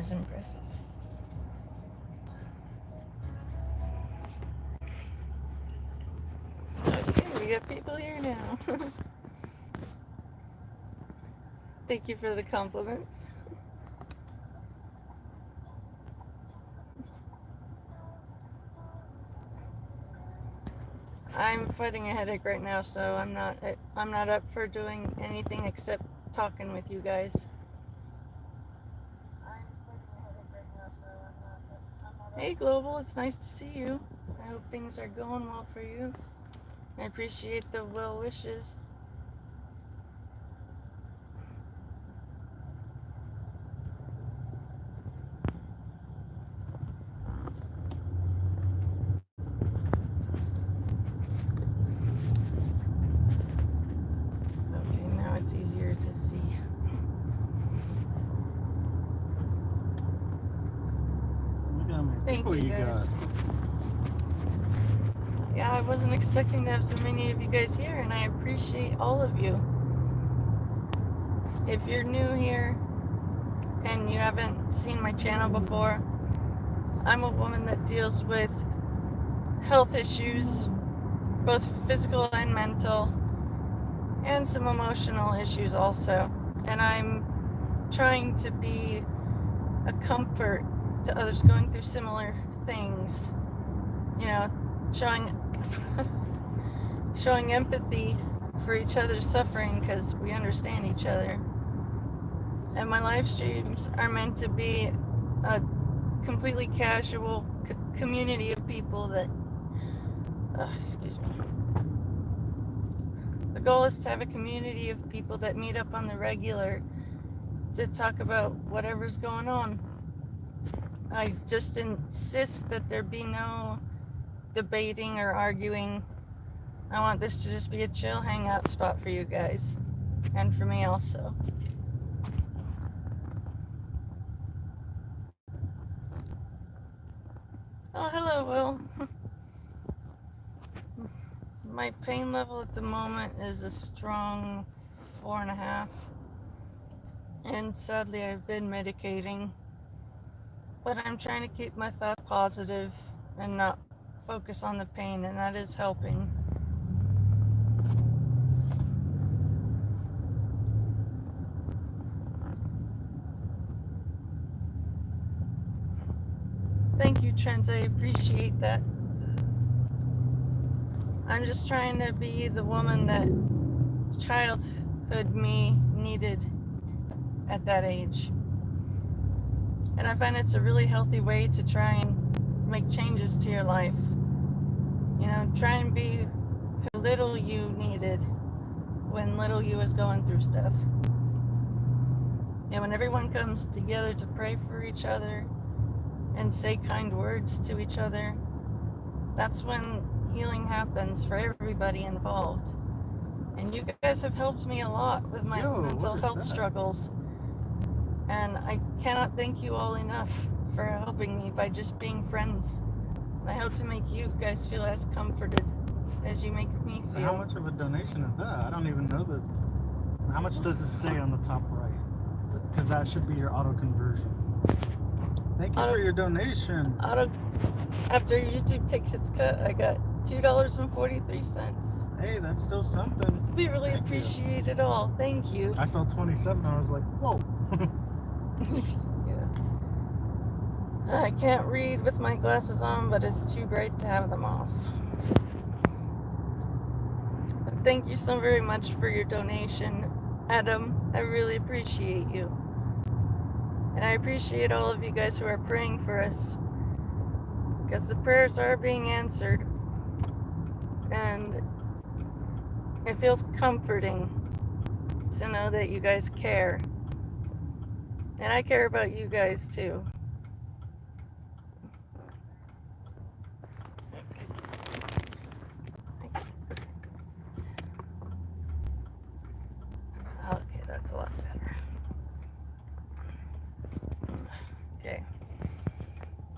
is impressive. Okay, we got people here now. Thank you for the compliments. I'm fighting a headache right now, so I'm not up for doing anything except talking with you guys. Hey Global, it's nice to see you. I hope things are going well for you. I appreciate the well wishes. Okay, now it's easier to see. Look how many Thank people you guys. Yeah, I wasn't expecting to have so many of you guys here, and I appreciate all of you. If you're new here and you haven't seen my channel before, I'm a woman that deals with health issues, both physical and mental, and some emotional issues also. And I'm trying to be a comfort to others going through similar things. You know, showing empathy for each other's suffering because we understand each other. And my live streams are meant to be a completely casual community of people that, excuse me. The goal is to have a community of people that meet up on the regular to talk about whatever's going on. I just insist that there be no debating or arguing. I want this to just be a chill hangout spot for you guys, and for me also. Oh, hello, Will. My pain level at the moment is a strong 4.5. And sadly, I've been medicating. But I'm trying to keep my thoughts positive and not focus on the pain, and that is helping. Thank you, Trent. I appreciate that. I'm just trying to be the woman that childhood me needed at that age. And I find it's a really healthy way to try and make changes to your life. You know, try and be who little you needed when little you was going through stuff. And when everyone comes together to pray for each other and say kind words to each other, that's when healing happens for everybody involved. And you guys have helped me a lot with my mental health struggles. And I cannot thank you all enough for helping me by just being friends. And I hope to make you guys feel as comforted as you make me feel. How much of a donation is that? I don't even know that. How much does it say on the top right? Because that should be your auto conversion. Thank you for your donation. After YouTube takes its cut, I got $2.43. Hey, that's still something. We really appreciate it all. Thank you. I saw 27 and I was like, whoa. Yeah. I can't read with my glasses on, but it's too bright to have them off. But thank you so very much for your donation, Adam. I really appreciate you. And I appreciate all of you guys who are praying for us, because the prayers are being answered. And it feels comforting to know that you guys care. And I care about you guys too. Okay, that's a lot better. Okay.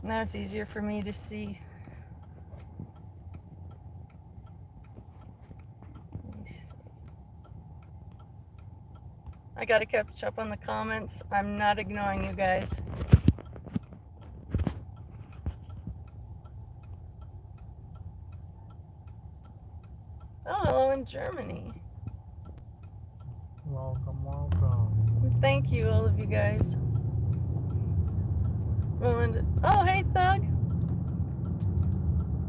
Now it's easier for me to see. I gotta catch up on the comments. I'm not ignoring you guys. Oh, hello in Germany. Welcome, welcome. Thank you, all of you guys. Oh, hey, Thug.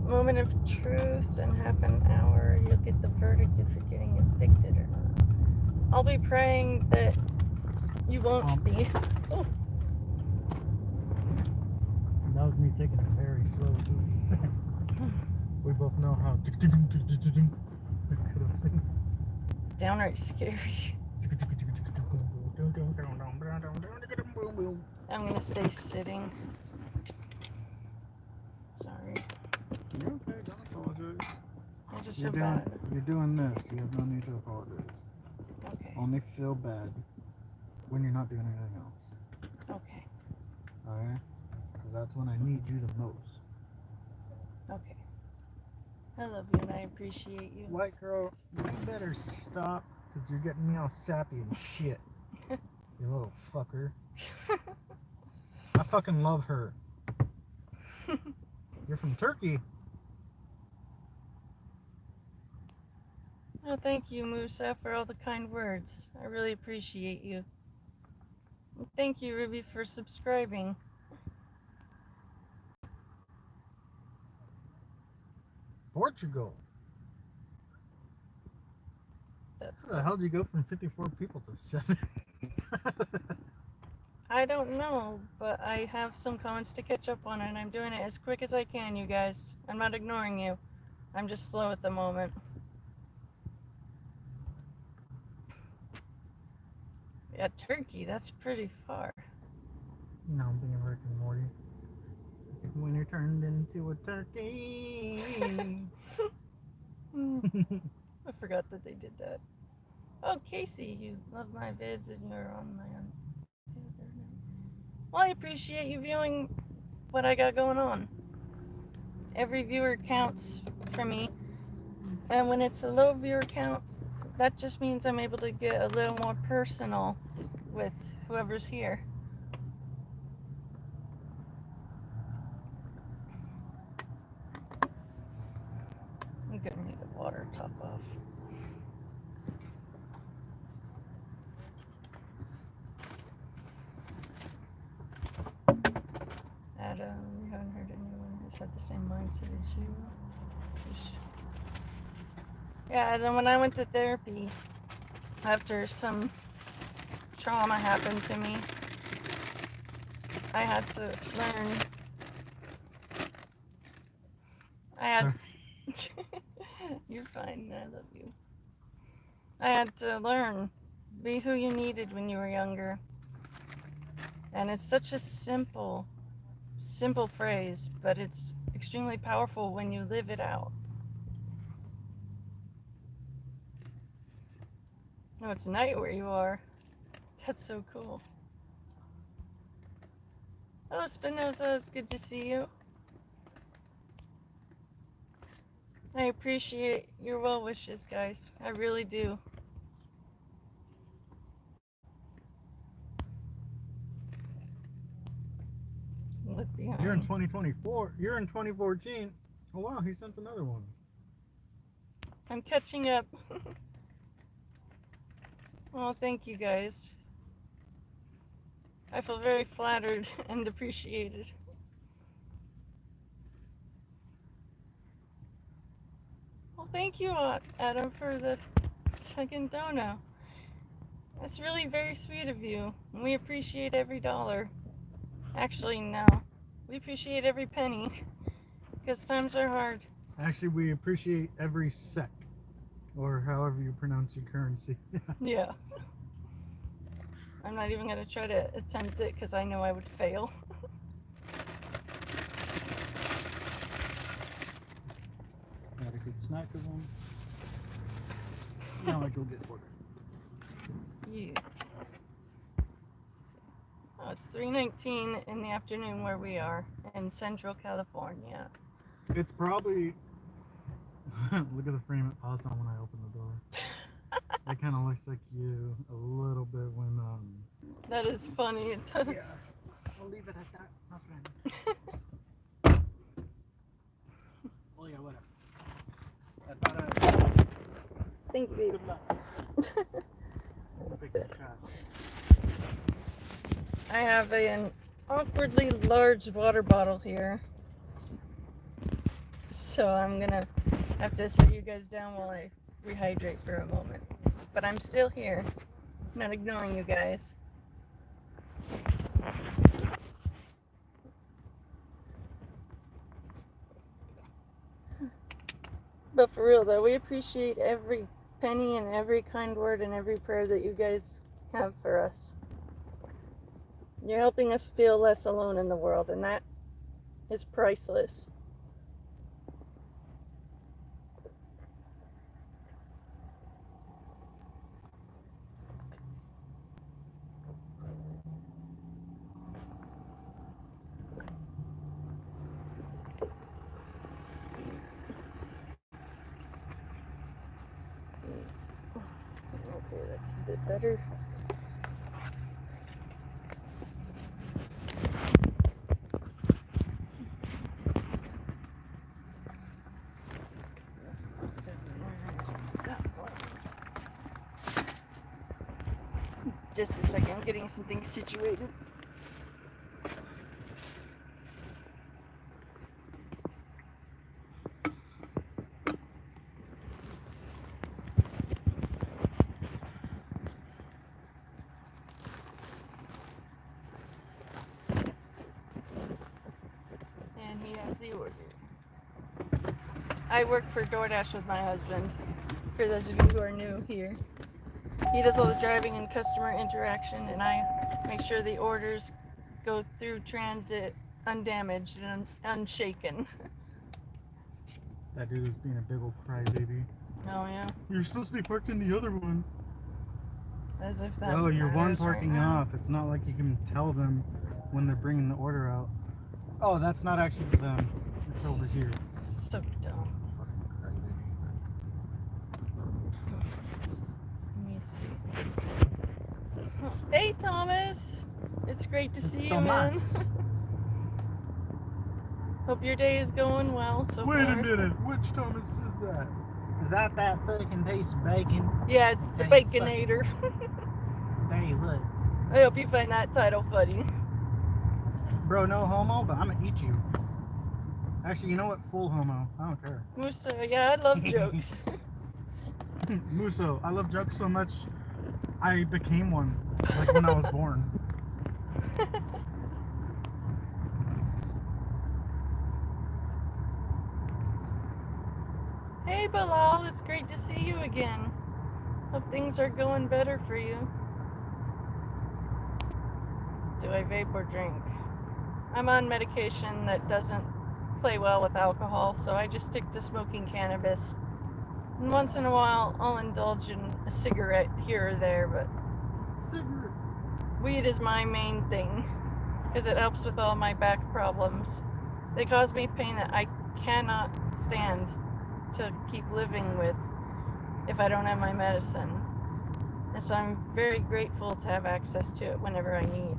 Moment of truth in half an hour. You'll get the verdict if you're getting evicted or not. I'll be praying that you won't be. Oh. That was me taking it very slow, too. We both know how it could have been. Downright scary. I'm gonna stay sitting. Sorry. You're okay, don't apologize. I just feel bad. You're doing this. You have no need to apologize. Okay. Only feel bad when you're not doing anything else. Okay. Alright? Because that's when I need you the most. Okay. I love you and I appreciate you. White girl, you better stop because you're getting me all sappy and shit. You little fucker. I fucking love her. You're from Turkey. Oh, thank you, Musa, for all the kind words. I really appreciate you. And thank you, Ruby, for subscribing. Portugal. That's How the hell did you go from 54 people to 7? I don't know, but I have some comments to catch up on, and I'm doing it as quick as I can, you guys. I'm not ignoring you. I'm just slow at the moment. Yeah, Turkey, that's pretty far. No, I'm thinking Rick and Morty. Winter turned into a turkey. I forgot that they did that. Oh, Casey, you love my vids and you're on my other night. Well, I appreciate you viewing what I got going on. Every viewer counts for me. And when it's a low viewer count, that just means I'm able to get a little more personal with whoever's here. I'm gonna need a water top off. Adam, you haven't heard anyone who's had the same mindset as you. Yeah, Adam, when I went to therapy, after some trauma happened to me, I had to learn. You're fine, I love you. I had to learn, be who you needed when you were younger. And it's such a simple phrase, but it's extremely powerful when you live it out. No, it's night where you are. That's so cool. Hello, Spinoza. It's good to see you. I appreciate your well wishes, guys. I really do. Look behind. You're in 2024. You're in 2014. Oh wow, he sent another one. I'm catching up. Oh, thank you guys. I feel very flattered and appreciated. Well, thank you, Adam, for the second dono. That's really very sweet of you. We appreciate every dollar. Actually, no. We appreciate every penny. Because times are hard. Actually, we appreciate every sec. Or however you pronounce your currency. Yeah. I'm not even going to try to attempt it because I know I would fail. Got a good snack of them. Now I go get order. Yeah. Oh, it's 3:19 in the afternoon where we are in Central California. It's probably... Look at the frame it paused on when I opened the door. It kind of looks like you a little bit when... That is funny, it does. Yeah. I'll leave it at that, my friend. Oh yeah, whatever. Thank you, baby. Good luck. Big scratch. I have an awkwardly large water bottle here. So I'm gonna have to set you guys down while I rehydrate for a moment. But I'm still here, not ignoring you guys. But for real though, we appreciate every penny and every kind word and every prayer that you guys have for us. You're helping us feel less alone in the world, and that is priceless. Okay, that's a bit better. Just a second, I'm getting some things situated. And he has the order. I work for DoorDash with my husband, for those of you who are new here. He does all the driving and customer interaction, and I make sure the orders go through transit undamaged and unshaken. That dude is being a big old crybaby. Oh yeah? You're supposed to be parked in the other one. As if that Oh, you're one matters parking right now. off. It's not like you can tell them when they're bringing the order out. Oh, that's not actually for them. It's over here. So dumb. Fucking crybaby. Let me see. Oh, hey Thomas! It's great to see you, man. Tomas. Hope your day is going well so Wait far. a minute. Which Thomas is that? Is that fucking piece of bacon? Yeah, it's the Hey, Baconator. Hey, look. I hope you find that title funny. Bro, no homo, but I'm gonna eat you. Actually, you know what? Full homo. I don't care. Musa, yeah, I love jokes. Muso, I love jokes so much, I became one. Like when I was born. Hey Bilal, it's great to see you again. Hope things are going better for you. Do I vape or drink? I'm on medication that doesn't play well with alcohol, so I just stick to smoking cannabis. And once in a while, I'll indulge in a cigarette here or there, but Cigarette. weed is my main thing because it helps with all my back problems. They cause me pain that I cannot stand to keep living with if I don't have my medicine. And so I'm very grateful to have access to it whenever I need.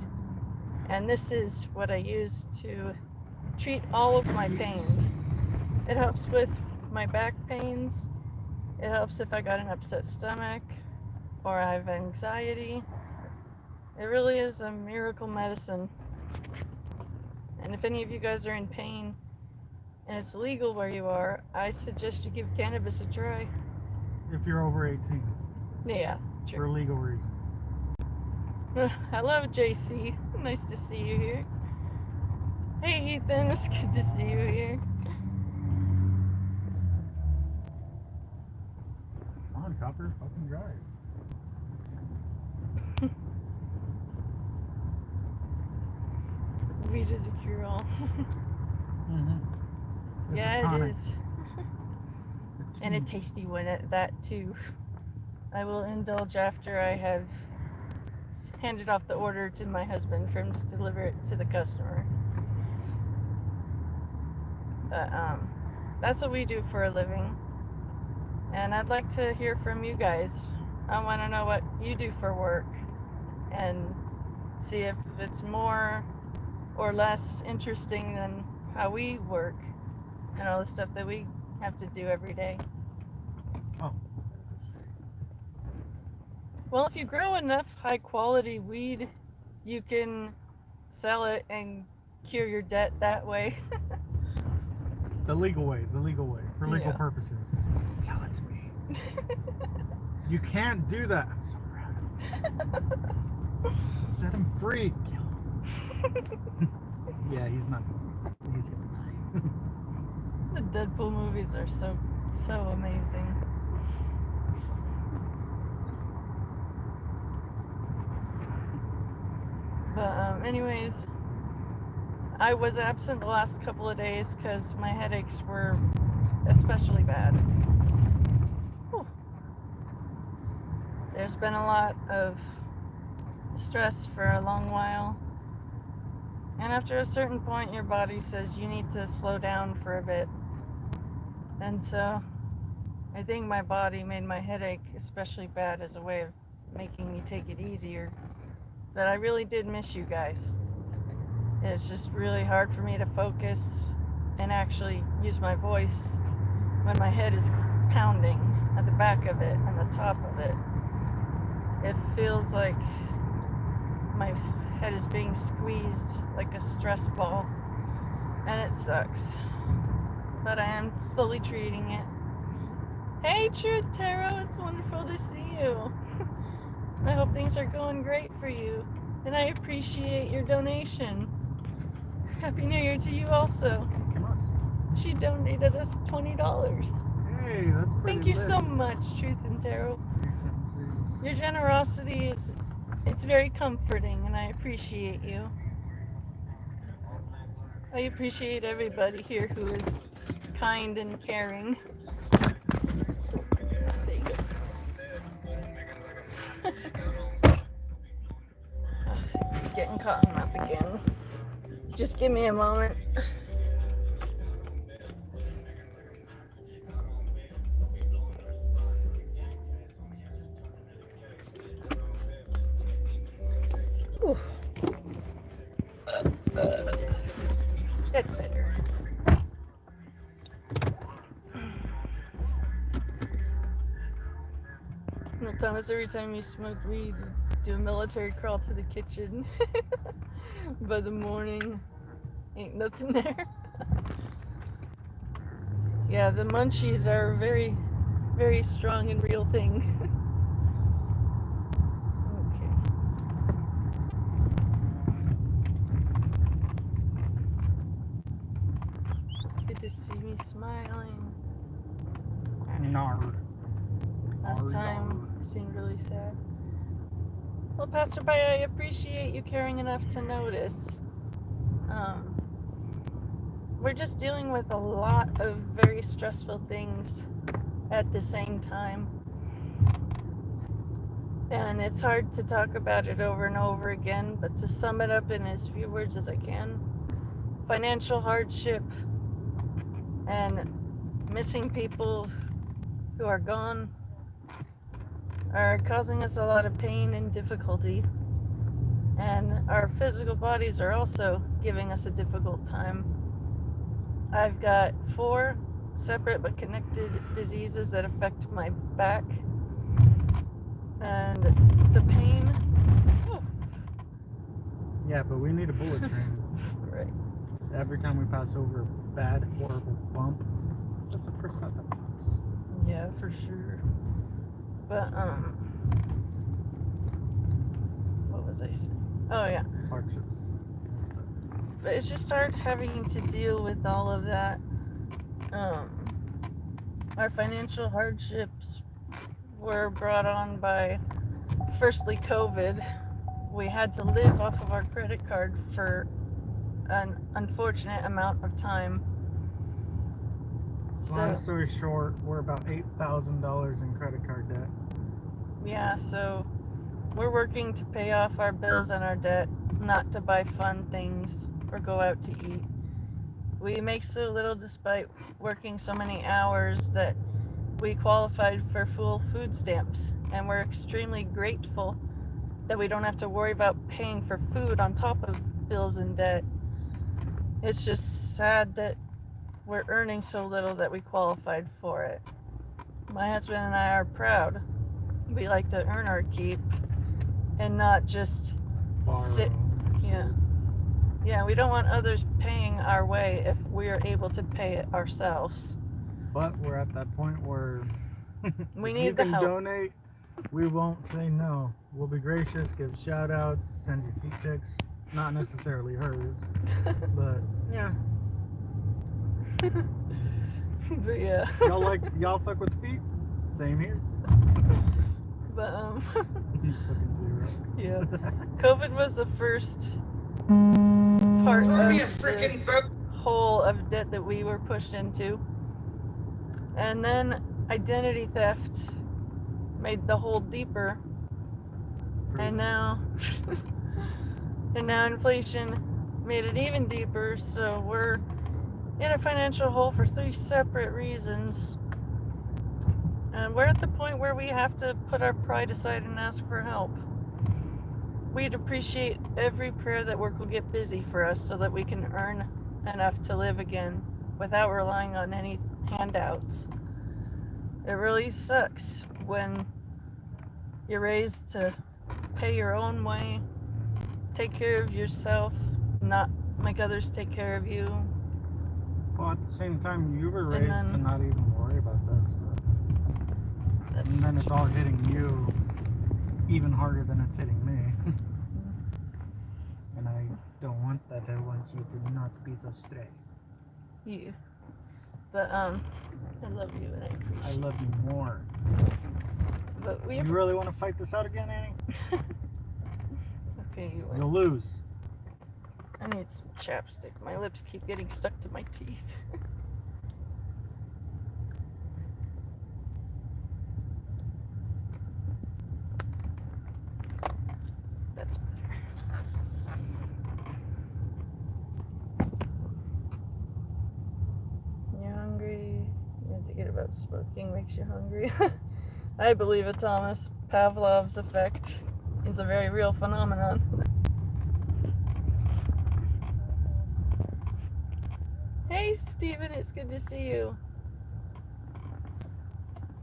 And this is what I use to treat all of my pains. It helps with my back pains. It helps if I got an upset stomach or I have anxiety. It really is a miracle medicine. And if any of you guys are in pain and it's legal where you are, I suggest you give cannabis a try. If you're over 18. Yeah, For true. legal reasons. Hello, JC. Nice to see you here. Hey, Ethan. It's good to see you here. Come on, copper. Fucking drive. Weed is a cure-all. Mm-hmm. Yeah, it is. And a tasty one at that, too. I will indulge after I have handed off the order to my husband for him to deliver it to the customer. But that's what we do for a living. And I'd like to hear from you guys. I want to know what you do for work and see if it's more or less interesting than how we work and all the stuff that we have to do every day. Oh. Well, if you grow enough high quality weed, you can sell it and cure your debt that way. The legal way, for legal Yeah. purposes. Sell it to me. You can't do that. I'm so proud of you. Set him free. Kill him. Yeah, he's not. He's gonna die. The Deadpool movies are so amazing. But anyways, I was absent the last couple of days because my headaches were especially bad. Whew. There's been a lot of stress for a long while, and after a certain point your body says you need to slow down for a bit. And so I think my body made my headache especially bad as a way of making me take it easier. But I really did miss you guys. It's just really hard for me to focus and actually use my voice when my head is pounding at the back of it and the top of it. It feels like my head is being squeezed like a stress ball, and it sucks. But I am slowly treating it. Hey, Truth Tarot, it's wonderful to see you. I hope things are going great for you, and I appreciate your donation. Happy New Year to you also. Come on. She donated us $20. Hey, that's pretty Thank you lit. so much, Truth and Tarot. Please. Your generosity it's very comforting, and I appreciate you. I appreciate everybody here who is kind and caring. There you go. Getting cotton mouth again. Just give me a moment. Ooh. That's better. No, Thomas, every time you smoke weed, you do a military crawl to the kitchen. By the morning, ain't nothing there. Yeah, the munchies are a very, very strong and real thing. Okay. It's good to see me smiling. Nard. Last time I seemed really sad. Well, Pastorby, I appreciate you caring enough to notice. We're just dealing with a lot of very stressful things at the same time. And it's hard to talk about it over and over again, but to sum it up in as few words as I can, financial hardship and missing people who are gone are causing us a lot of pain and difficulty. And our physical bodies are also giving us a difficult time. I've got 4 separate but connected diseases that affect my back. And the pain. Oh. Yeah, but we need a bullet train. Right. Every time we pass over a bad, horrible bump, that's the first thought that pops. Yeah, for sure. But, what was I saying? Oh, yeah. Hardships. But it's just hard having to deal with all of that. Our financial hardships were brought on by, firstly, COVID. We had to live off of our credit card for an unfortunate amount of time. Long story short, we're about $8,000 in credit card debt. Yeah, so we're working to pay off our bills and our debt, not to buy fun things or go out to eat. We make so little despite working so many hours that we qualified for full food stamps, and we're extremely grateful that we don't have to worry about paying for food on top of bills and debt. It's just sad that we're earning so little that we qualified for it. My husband and I are proud We like to earn our keep and not just sit. Yeah. Yeah, we don't want others paying our way if we are able to pay it ourselves. But we're at that point where We if need you the can help. donate, we won't say no. We'll be gracious, give shout outs, send you feet pics. Not necessarily hers, but yeah. But yeah. Y'all fuck with feet? Same here. But Fucking zero. yeah. COVID was the first part of the hole of debt that we were pushed into. And then identity theft made the hole deeper. And now inflation made it even deeper, so we're in a financial hole for 3 separate reasons. And we're at the point where we have to put our pride aside and ask for help. We'd appreciate every prayer that work will get busy for us so that we can earn enough to live again without relying on any handouts. It really sucks when you're raised to pay your own way, take care of yourself, not make others take care of you. Well, at the same time, you were raised to not even worry about that stuff. And then it's all hitting you even harder than it's hitting me. And I don't want that. I want you to not be so stressed. Yeah. But I love you and I appreciate I love you more. But you really want to fight this out again, Annie? Okay, you You'll lose. I need some chapstick. My lips keep getting stuck to my teeth. That's better. You hungry? You have to get about smoking makes you hungry. I believe it, Thomas. Pavlov's effect is a very real phenomenon. Hey, Stephen, it's good to see you.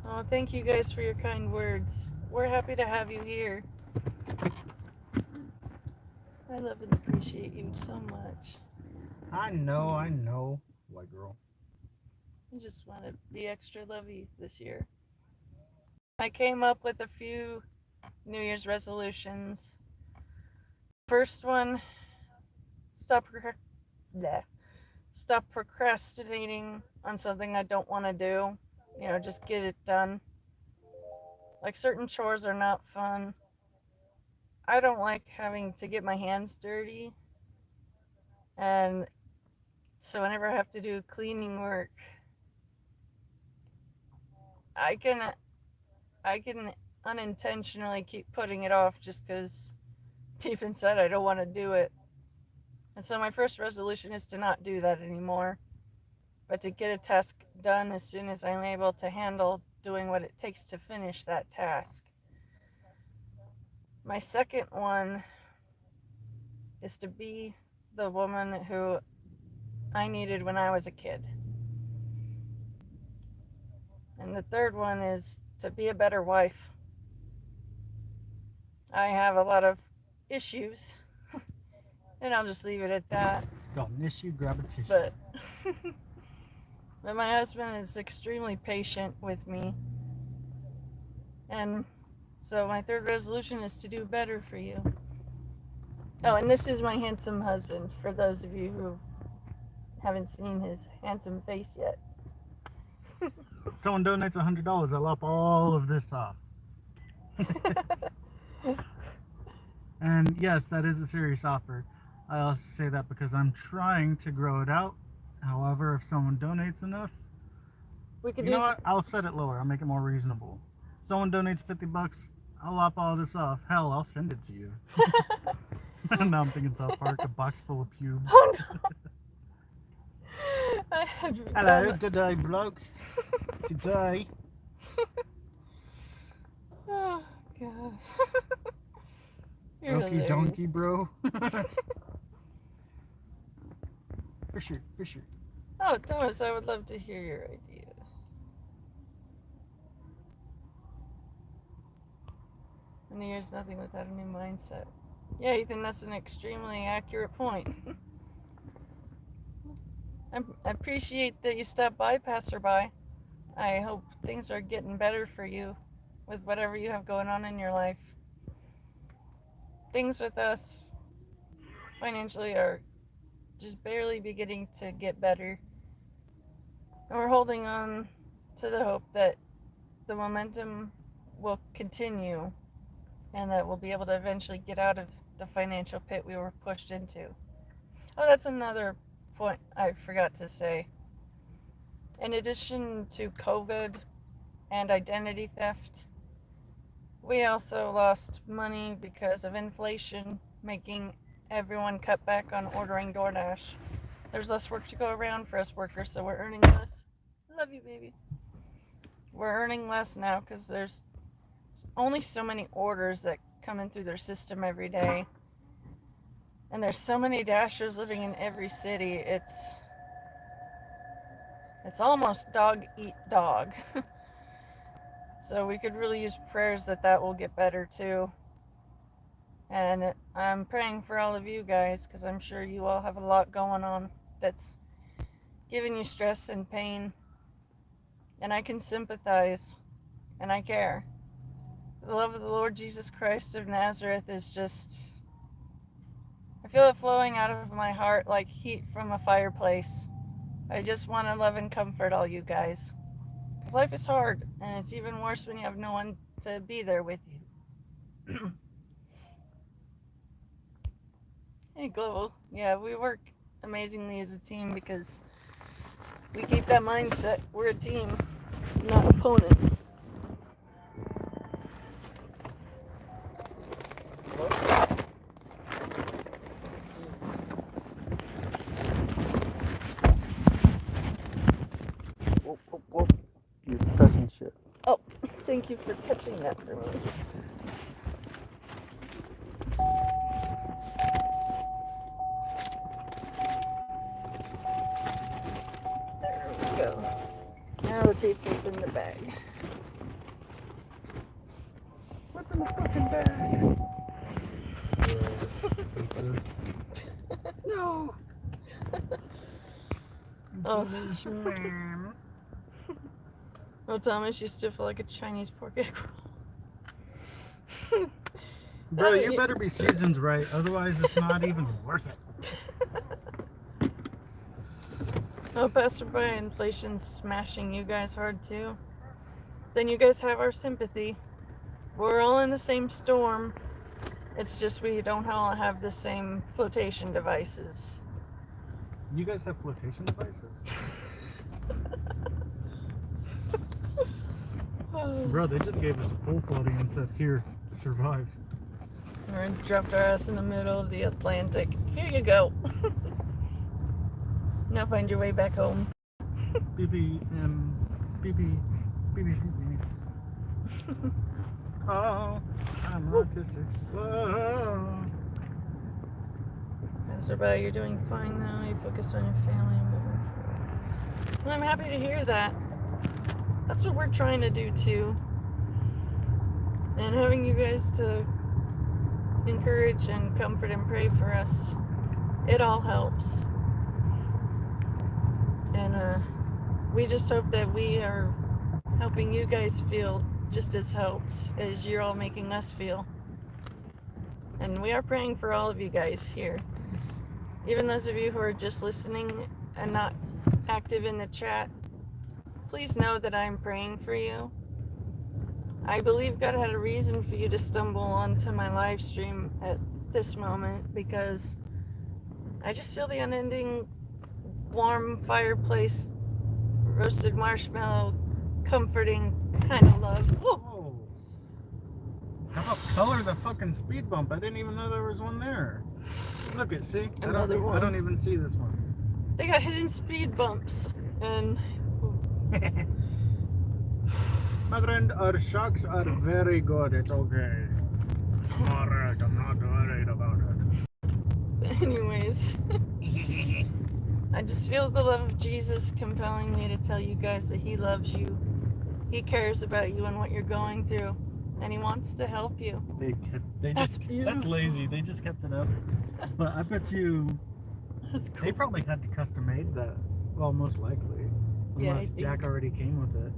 Oh, thank you guys for your kind words. We're happy to have you here. I love and appreciate you so much. I know. White girl. I just want to be extra lovey this year. I came up with a few New Year's resolutions. First one, stop procrastinating on something I don't want to do. You know, just get it done. Like, certain chores are not fun. I don't like having to get my hands dirty. And so whenever I have to do cleaning work, I can unintentionally keep putting it off just because deep inside I don't want to do it. And so my first resolution is to not do that anymore, but to get a task done as soon as I'm able to handle doing what it takes to finish that task. My second one is to be the woman who I needed when I was a kid. And the third one is to be a better wife. I have a lot of issues, and I'll just leave it at that. Got an issue, grab a tissue. But my husband is extremely patient with me. And so my third resolution is to do better for you. Oh, and this is my handsome husband, for those of you who haven't seen his handsome face yet. Someone donates $100, I'll lop all of this off. And yes, that is a serious offer. I also say that because I'm trying to grow it out. However, if someone donates enough, you know what? I'll set it lower. I'll make it more reasonable. Someone donates $50, I'll lop all this off. Hell, I'll send it to you. Now I'm thinking South Park, a box full of pubes. Oh no! Hello, good day, bloke. Good day. Oh god. Okydokeybro. Fisher. Oh, Thomas, I would love to hear your idea. A new year's nothing without a new mindset. Yeah, Ethan, that's an extremely accurate point. I appreciate that you stopped by, passerby. I hope things are getting better for you with whatever you have going on in your life. Things with us financially are just barely beginning to get better. And we're holding on to the hope that the momentum will continue and that we'll be able to eventually get out of the financial pit we were pushed into. Oh, that's another point I forgot to say. In addition to COVID and identity theft, we also lost money because of inflation, making everyone cut back on ordering DoorDash. There's less work to go around for us workers, so we're earning less. Love you, baby. We're earning less now because there's only so many orders that come in through their system every day. And there's so many Dashers living in every city. It's almost dog eat dog. So we could really use prayers that will get better too. And I'm praying for all of you guys because I'm sure you all have a lot going on that's giving you stress and pain. And I can sympathize and I care. The love of the Lord Jesus Christ of Nazareth is just, I feel it flowing out of my heart like heat from a fireplace. I just want to love and comfort all you guys. Because life is hard, and it's even worse when you have no one to be there with you. Hey, Global. Yeah, we work amazingly as a team because we keep that mindset. We're a team, not opponents. Whoop, whoop, whoop. You're pressing shit. Oh, thank you for catching that for me. There we go. Now the pizza's in the bag. What's in the fucking bag? No. Oh. Oh, Thomas, you still feel like a Chinese pork egg roll. Bro, you better be seasoned right, otherwise it's not even worth it. Oh, passerby, inflation's smashing you guys hard too. Then you guys have our sympathy. We're all in the same storm. It's just we don't all have the same flotation devices. You guys have flotation devices? Bro, they just gave us a pool floating and said, here, survive. Or dropped our ass in the middle of the Atlantic. Here you go. Now find your way back home. BB. Oh, I'm autistic. Whoa. Passerby, you're doing fine now. You focused on your family and moving forward. Well, I'm happy to hear that. That's what we're trying to do too. And having you guys to encourage and comfort and pray for us, it all helps. And we just hope that we are helping you guys feel just as helped as you're all making us feel. And we are praying for all of you guys here. Even those of you who are just listening and not active in the chat, please know that I'm praying for you. I believe God had a reason for you to stumble onto my live stream at this moment because I just feel the unending warm fireplace, roasted marshmallow, comforting kind of love. Whoa. How about color the fucking speed bump? I didn't even know there was one there. Look it, see? Another one. I don't even see this one. They got hidden speed bumps and My friend, our shocks are very good. It's okay. I'm alright. I'm not worried about it. anyways, I just feel the love of Jesus compelling me to tell you guys that he loves you. He cares about you and what you're going through. and he wants to help you. That's beautiful. lazy. They just kept it up. But I bet you That's cool. they probably had to custom made that. Well, most likely. Yeah, I Unless think. Jack already came with it.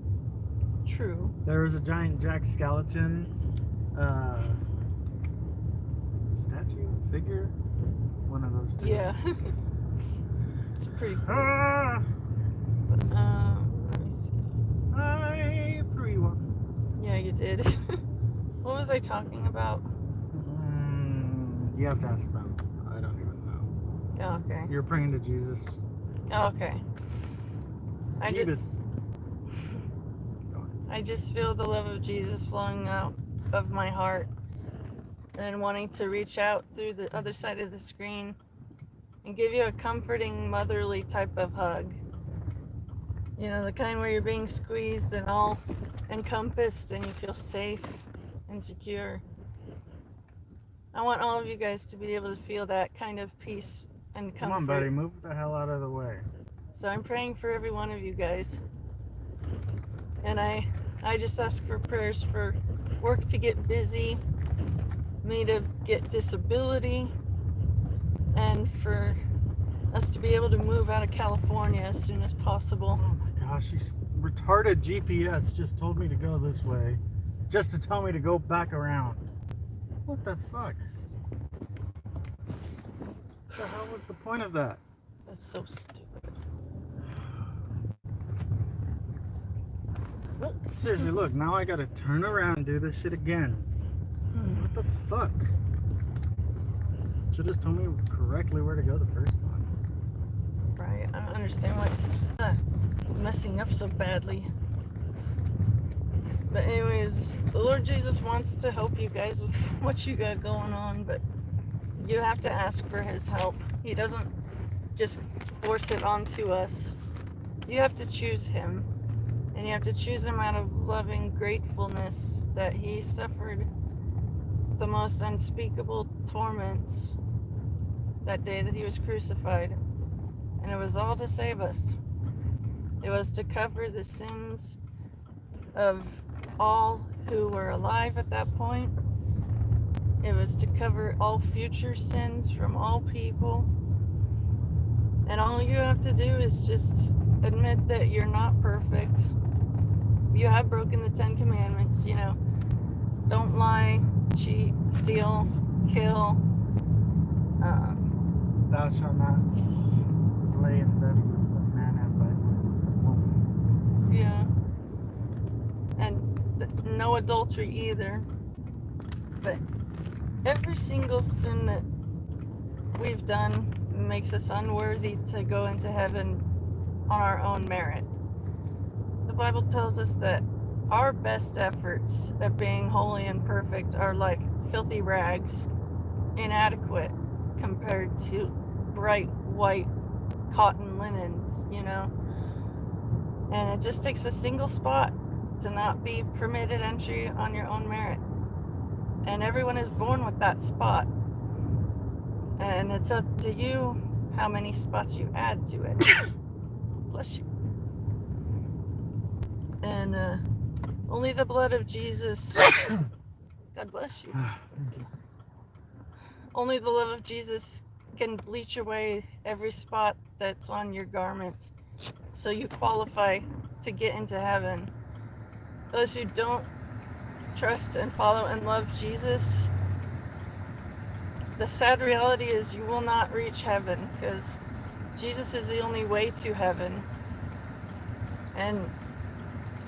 True. There was a giant Jack skeleton statue figure. One of those two. Yeah. It's pretty cool. Ah, But, let me see. I threw you off. Yeah, you did. What was I talking about? You have to ask them. I don't even know. Oh, okay. You're praying to Jesus. Oh, okay. Jesus. I just feel the love of Jesus flowing out of my heart and wanting to reach out through the other side of the screen and give you a comforting, motherly type of hug. You know, the kind where you're being squeezed and all encompassed and you feel safe and secure. I want all of you guys to be able to feel that kind of peace and comfort. Come on, buddy, move the hell out of the way. So I'm praying for every one of you guys. And I just ask for prayers for work to get busy, me to get disability, and for us to be able to move out of California as soon as possible. Oh my gosh, this retarded GPS just told me to go this way, just to tell me to go back around. What the fuck? What the hell was the point of that? That's so stupid. Seriously, look, now I gotta turn around and do this shit again. What the fuck? Should just told me correctly where to go the first time. Right, I don't understand why it's messing up so badly. But anyways, the Lord Jesus wants to help you guys with what you got going on, but you have to ask for his help. He doesn't just force it onto us. You have to choose him, and you have to choose him out of loving gratefulness that he suffered the most unspeakable torments that day that he was crucified. And it was all to save us. It was to cover the sins of all who were alive at that point. It was to cover all future sins from all people. And all you have to do is just admit that you're not perfect. You have broken the 10 Commandments, you know. Don't lie, cheat, steal, kill. Thou shalt not lay in bed with a man as thy woman. Yeah. And no adultery either. But every single sin that we've done makes us unworthy to go into heaven on our own merit. The Bible tells us that our best efforts at being holy and perfect are like filthy rags, inadequate compared to bright white cotton linens, you know. And it just takes a single spot to not be permitted entry on your own merit. And everyone is born with that spot. And it's up to you how many spots you add to it. Bless you. And only the blood of Jesus, God bless you. Thank you. Only the love of Jesus can bleach away every spot that's on your garment, so you qualify to get into heaven. Those who don't trust and follow and love Jesus, the sad reality is you will not reach heaven, because Jesus is the only way to heaven. And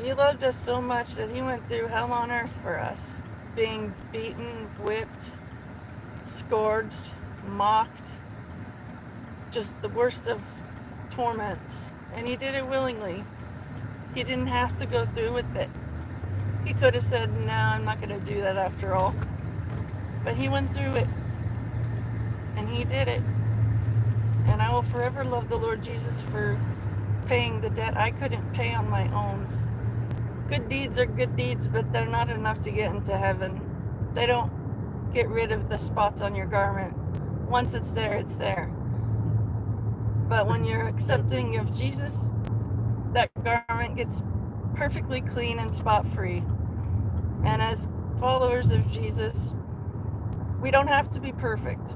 he loved us so much that he went through hell on earth for us, being beaten, whipped, scourged, mocked, just the worst of torments. And he did it willingly. He didn't have to go through with it. He could have said, no, I'm not going to do that after all. But he went through it. And he did it. And I will forever love the Lord Jesus for paying the debt I couldn't pay on my own. Good deeds are good deeds, but they're not enough to get into heaven. They don't get rid of the spots on your garment. Once it's there, it's there. But when you're accepting of Jesus, that garment gets perfectly clean and spot free. And as followers of Jesus, we don't have to be perfect,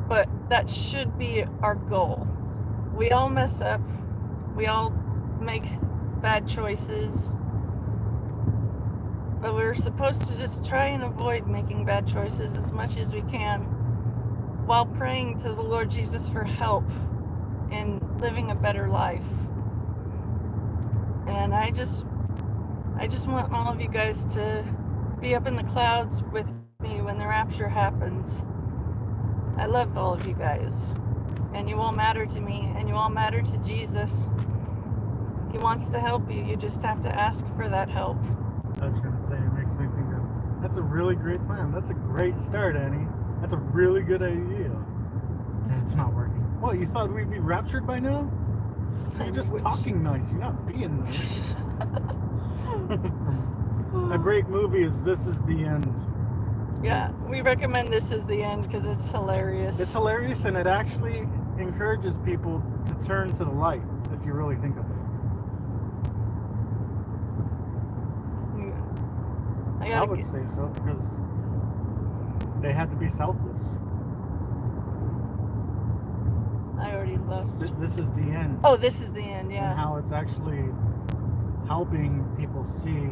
but that should be our goal. We all mess up. We all make bad choices. But we're supposed to just try and avoid making bad choices as much as we can while praying to the Lord Jesus for help in living a better life. And I just want all of you guys to be up in the clouds with me when the rapture happens. I love all of you guys. And you all matter to me, and you all matter to Jesus. He wants to help you. You just have to ask for that help. I was going to say, it makes me think of, that's a really great plan. That's a great start, Annie. That's a really good idea. It's not working. What, you thought we'd be raptured by now? You're just talking nice. You're not being nice. A great movie is This Is the End. Yeah, we recommend This Is the End because it's hilarious. It's hilarious, and it actually encourages people to turn to the light, if you really think of it. I would say so, because they had to be selfless. I already lost. This is the end. Oh, This Is the End, yeah. And how it's actually helping people see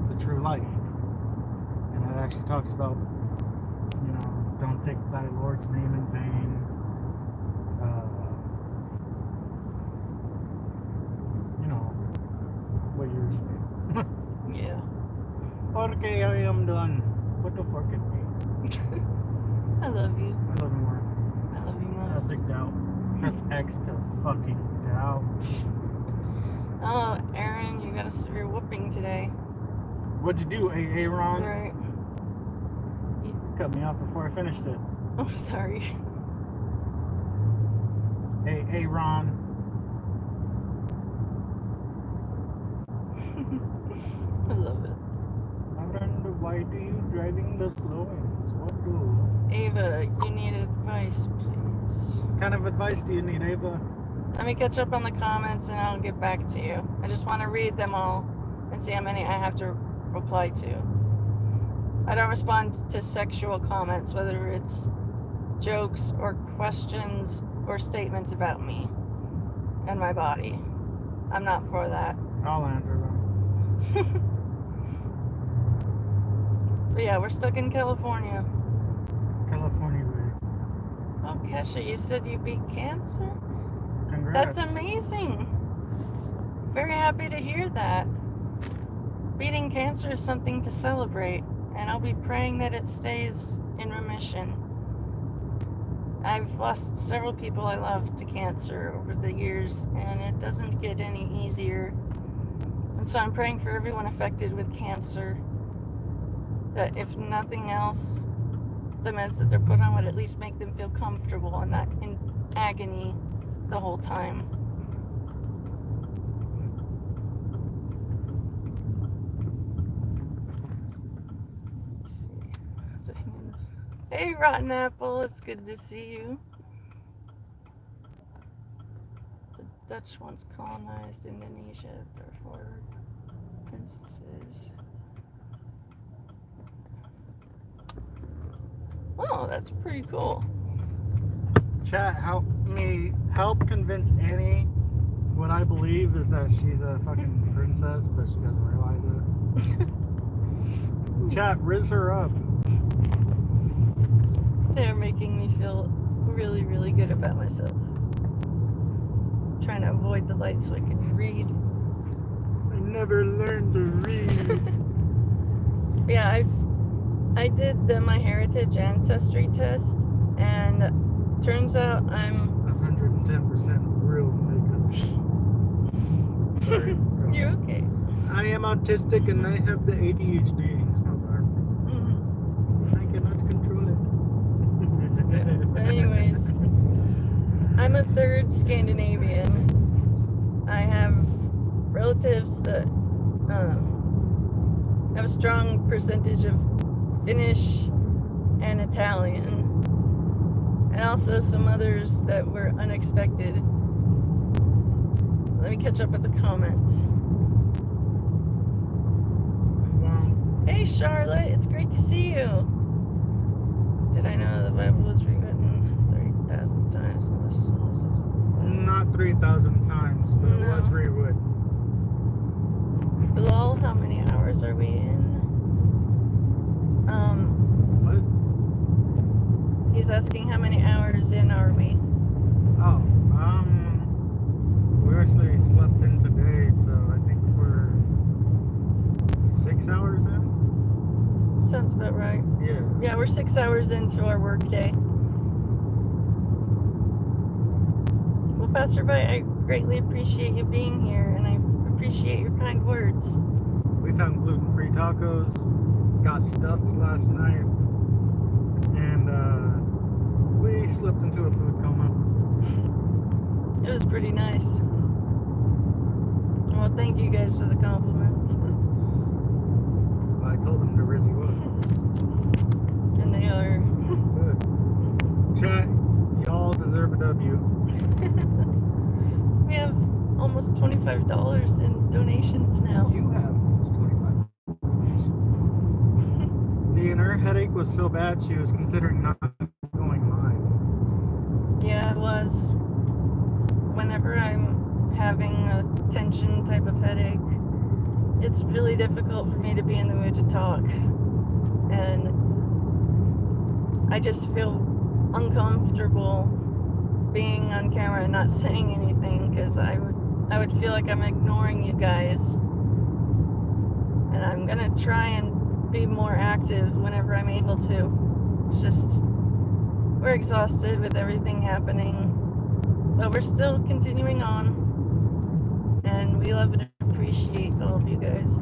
the true light. And it actually talks about, you know, don't take thy Lord's name in vain. You know, what you were saying. Yeah. Okay, I am done. What the fuck is me? I love you. I love you more. I love you Press most. doubt. Press X to fucking doubt. Oh, Aaron, you got a severe whooping today. What'd you do, Aaron? Right. You cut me off before I finished it. Oh, sorry. Aaron. I love it. I wonder why do you driving the slow ones? What do? Ava, you need advice, please. What kind of advice do you need, Ava? Let me catch up on the comments and I'll get back to you. I just want to read them all and see how many I have to reply to. I don't respond to sexual comments, whether it's jokes or questions or statements about me and my body. I'm not for that. I'll answer them. But yeah, we're stuck in California. California way. Oh, Kesha, you said you beat cancer? Congrats. That's amazing. Very happy to hear that. Beating cancer is something to celebrate, and I'll be praying that it stays in remission. I've lost several people I love to cancer over the years, and it doesn't get any easier. And so I'm praying for everyone affected with cancer, that if nothing else, the meds that they're put on would at least make them feel comfortable and not in agony the whole time. Let's see. Hey, Rotten Apple, it's good to see you. The Dutch once colonized Indonesia, therefore princesses. Oh, that's pretty cool. Chat, help convince Annie what I believe is that she's a fucking princess, but she doesn't realize it. Chat, riz her up. They're making me feel really, really good about myself. Trying to avoid the light so I can read. I never learned to read. Yeah, I did the MyHeritage Ancestry test, and turns out I'm 110% real makeup. Sorry. You're okay. I am autistic and I have the ADHD. It's my arm. I cannot control it. But anyways, I'm a third Scandinavian. I have relatives that have a strong percentage of Finnish and Italian, and also some others that were unexpected. Let me catch up with the comments. Wow. Hey Charlotte, it's great to see you. Did I know the Bible was rewritten 3,000 times? Not 3,000 times, but it was rewritten. Bilal, how many hours are we in? What? He's asking how many hours in are we? Oh, we actually slept in today, so I think we're 6 hours in. Sounds about right. Yeah. Yeah, we're 6 hours into our work day. Well, Pastor Bite, I greatly appreciate you being here, and I appreciate your kind words. We found gluten-free tacos, got stuffed last night, and we slipped into a food coma. It was pretty nice. Well, thank you guys for the compliments. I told them to raise you up. And they are. Good. Chat, y'all deserve a W. We have almost $25 in donations now. You have almost 25. See, and her headache was so bad she was considering not going live. Yeah, it was. Whenever I'm having a tension type of headache, it's really difficult for me to be in the mood to talk. And I just feel uncomfortable being on camera and not saying anything, because I would feel like I'm ignoring you guys. And I'm gonna try and be more active whenever I'm able to. It's just, we're exhausted with everything happening, but we're still continuing on, and we love and appreciate all of you guys.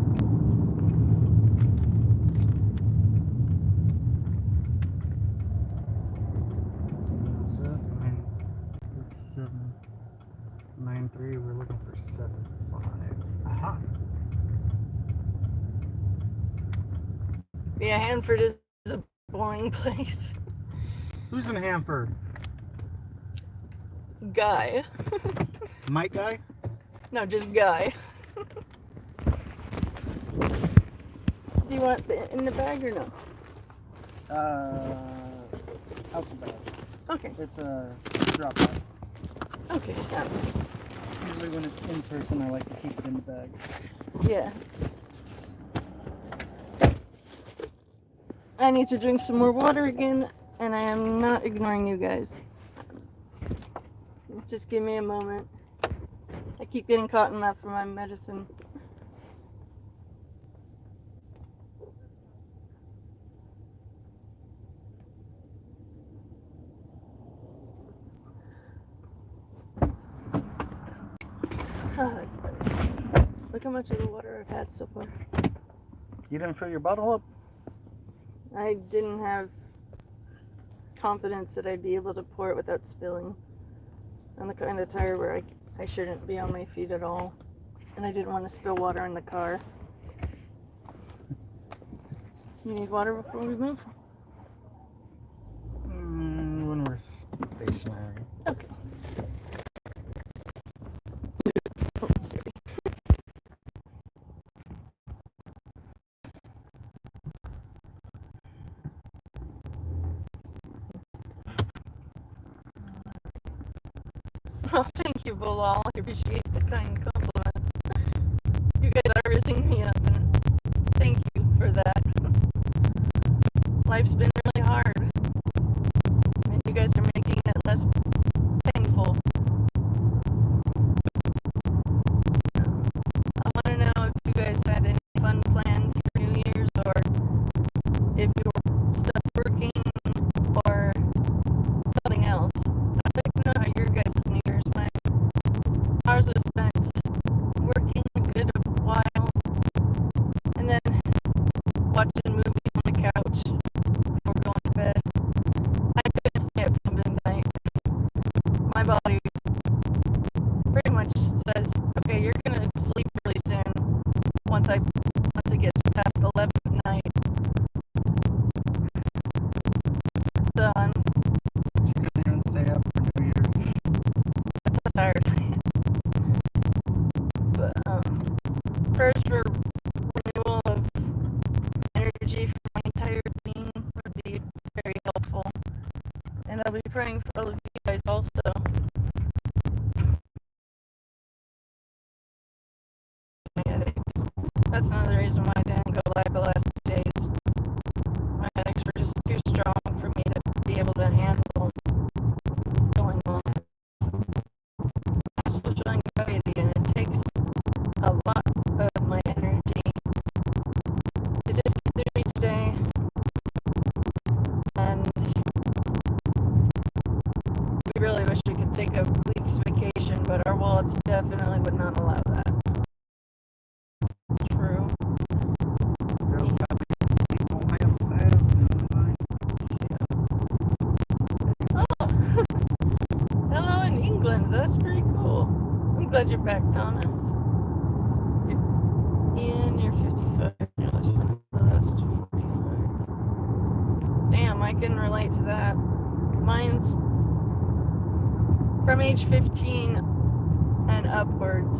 It's 793. We're looking for 75. Aha. Yeah, Hanford is a boring place. Who's in Hanford? Guy. Mike guy? No, just Guy. Do you want it in the bag or no? Out the bag. Okay. It's a drop off. Okay, stop. Usually when it's in person, I like to keep it in the bag. Yeah. I need to drink some more water again, and I am not ignoring you guys. Just give me a moment. I keep getting cotton mouth from my medicine. Oh, that's better. Look how much of the water I've had so far. You didn't fill your bottle up? I didn't have confidence that I'd be able to pour it without spilling. I'm the kind of tire where I shouldn't be on my feet at all. And I didn't want to spill water in the car. You need water before we move? When we're stationary. Okay. Oh, sorry. Oh, thank you, Bilal. I appreciate the kind compliments. You guys are raising me up, and thank you for that. Life's been really hard, and you guys are making it less painful. I want to know if you guys had any fun plans for New Year's, or if you were stuck working, or something else. I'd like to know how your guys' New Year's went. Ours was spent working a good while, and then watching movies on the couch before going to bed. I couldn't stay up till midnight. My body pretty much says, okay, you're gonna sleep really soon once it gets past 11 at night. So I'm You couldn't even stay up for New Year's. so tired. But first, for renewal of praying for all of you guys also. My headaches. That's another reason why I didn't go live the last 2 days. My headaches were just too strong for me to be able to handle going on. I have social anxiety, and it takes a lot of my energy to just get through each day. And we really wish we could take a week's vacation, but our wallets definitely would not allow that. True. Girls got people themselves online. Oh, hello in England. That's pretty cool. I'm glad you're back, Thomas. Ian, you're 55. You're the last 45. Damn, I can relate to that. Mine's from age 15 and upwards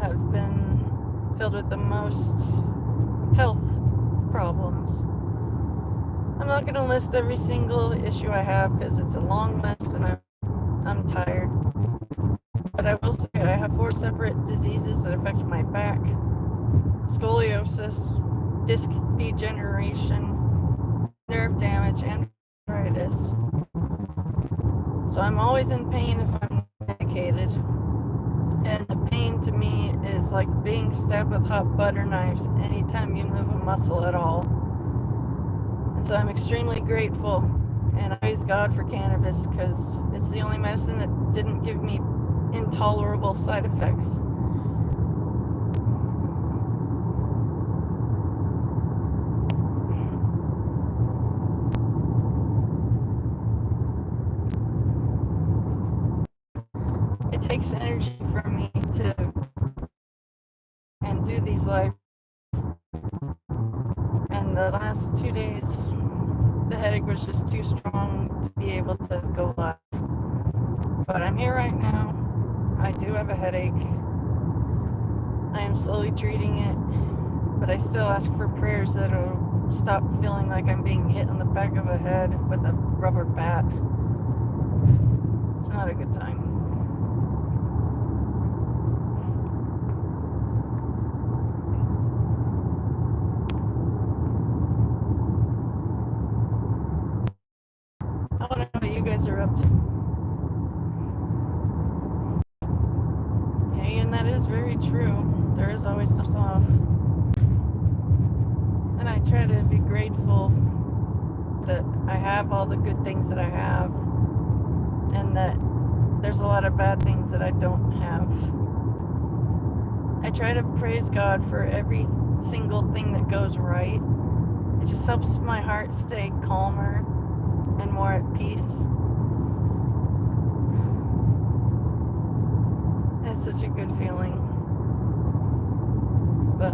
have been filled with the most health problems. I'm not going to list every single issue I have because it's a long list and I'm tired. But I will say I have 4 separate diseases that affect my back: scoliosis, disc degeneration, nerve damage, and arthritis. So I'm always in pain if I'm medicated. And the pain to me is like being stabbed with hot butter knives anytime you move a muscle at all. And so I'm extremely grateful and I praise God for cannabis because it's the only medicine that didn't give me intolerable side effects. It takes energy for me to and do these live. And the last 2 days, the headache was just too strong to be able to go live. But I'm here right now. I do have a headache. I am slowly treating it, but I still ask for prayers that it'll stop feeling like I'm being hit on the back of a head with a rubber bat. It's not a good time. I want to know what you guys are up to. Hey, and that is very true. There is always stuff off. And I try to be grateful that I have all the good things that I have, and that there's a lot of bad things that I don't have. I try to praise God for every single thing that goes right. It just helps my heart stay calmer and more at peace. It's such a good feeling. But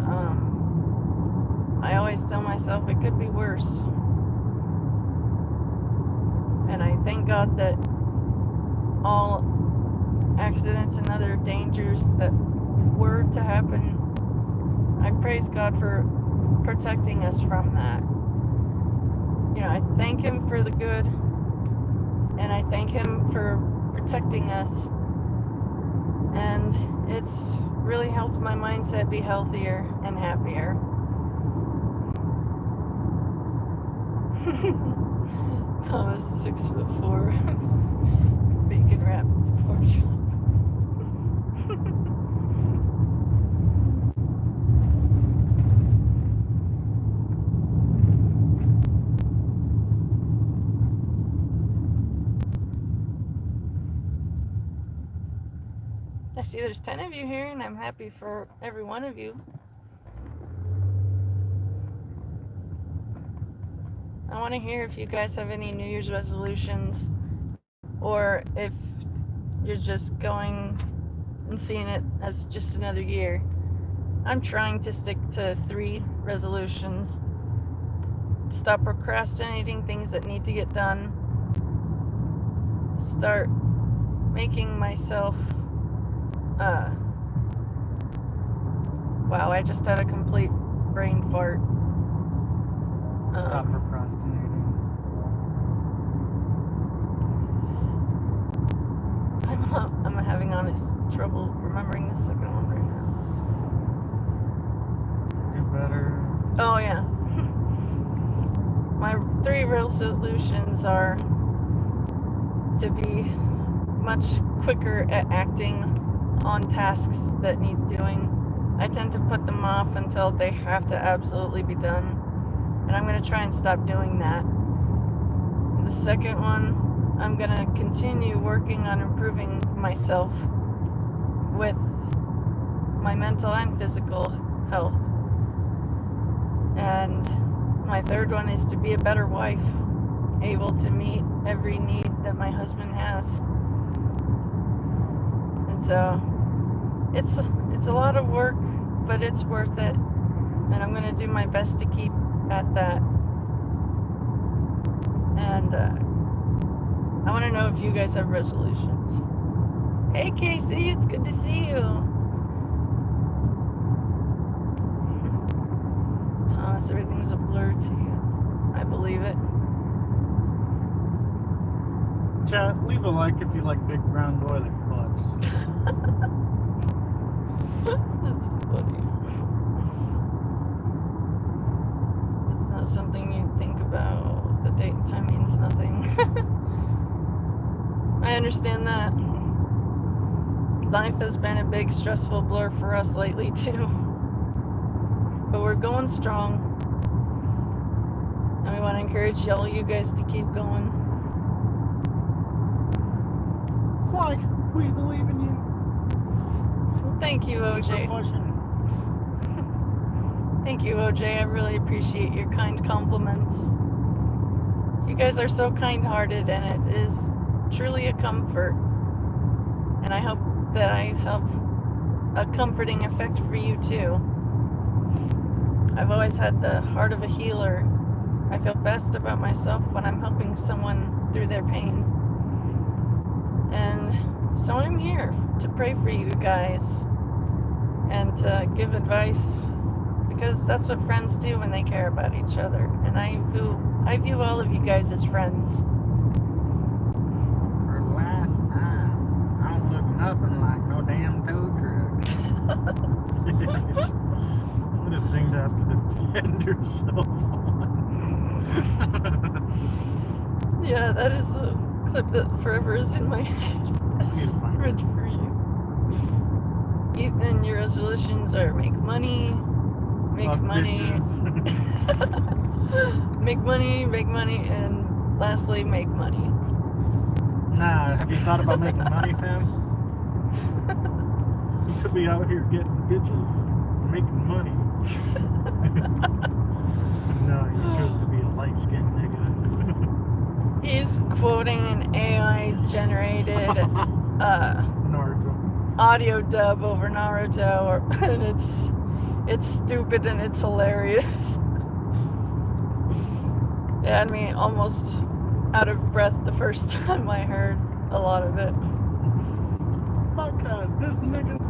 I always tell myself it could be worse. And I thank God that all accidents and other dangers that were to happen, I praise God for protecting us from that. You know, I thank Him for the good, and I thank Him for protecting us. And it's really helped my mindset be healthier and happier. Thomas, 6'4", bacon wrapped pork chop. I see there's 10 of you here, and I'm happy for every one of you. I want to hear if you guys have any New Year's resolutions, or if you're just going and seeing it as just another year. I'm trying to stick to 3 resolutions. Stop procrastinating things that need to get done. Start making myself wow, I just had a complete brain fart. Stop procrastinating. I'm having honest trouble remembering the second one right now. Do better. Oh, yeah. My 3 resolutions are to be much quicker at acting on tasks that need doing. I tend to put them off until they have to absolutely be done. And I'm going to try and stop doing that. The second one, I'm going to continue working on improving myself with my mental and physical health. And my third one is to be a better wife, able to meet every need that my husband has. And so it's a lot of work, but it's worth it. And I'm going to do my best to keep at that. And I want to know if you guys have resolutions. Hey Casey, it's good to see you. Thomas, everything's a blur to you. I believe it. Chat, leave a like if you like big brown boiler butts. That's funny. It's not something you think about. The date and time means nothing. I understand that. Life has been a big stressful blur for us lately too. But we're going strong. And we want to encourage all you guys to keep going. Like, we believe in you. Well, thank you, OJ. Thank you, OJ. I really appreciate your kind compliments. You guys are so kind-hearted, and it is truly a comfort. And I hope that I have a comforting effect for you too. I've always had the heart of a healer. I feel best about myself when I'm helping someone through their pain. And so I'm here to pray for you guys and to give advice, because that's what friends do when they care about each other. And I view all of you guys as friends. For last time, I don't look nothing like no damn tow truck. What a thing to have to defend yourself on. Yeah, that is a clip that forever is in my head. Read for you. Ethan, your resolutions are make money, Fuck make money, and lastly, make money. Nah, have you thought about making money, fam? You could be out here getting bitches, making money. No, you chose to be a light-skinned nigga. He's quoting an AI-generated Naruto. audio dub over Naruto, and it's stupid and it's hilarious. It had me almost out of breath the first time I heard a lot of it. Fuck that, this nigga's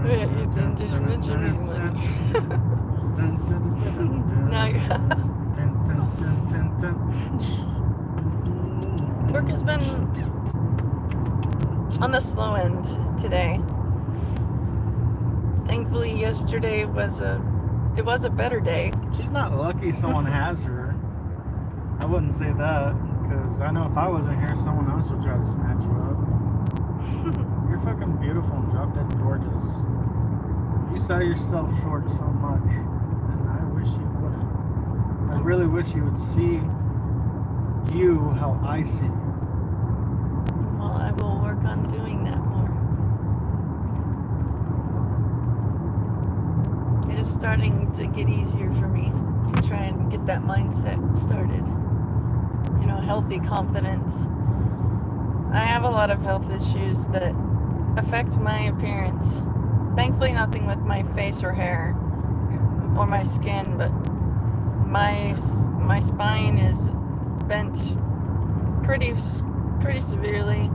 Yeah, Ethan didn't mention me money. Now you work has been on the slow end today. Thankfully, yesterday was a better day. She's not lucky someone has her. I wouldn't say that, because I know if I wasn't here, someone else would try to snatch you up. You're fucking beautiful and drop dead gorgeous. You sell yourself short so much, and I wish you wouldn't. I really wish you would see you how I see you. Well, I will work on doing that more. It is starting to get easier for me to try and get that mindset started. You know, healthy confidence. I have a lot of health issues that affect my appearance. Thankfully, nothing with my face or hair or my skin, but my spine is bent pretty severely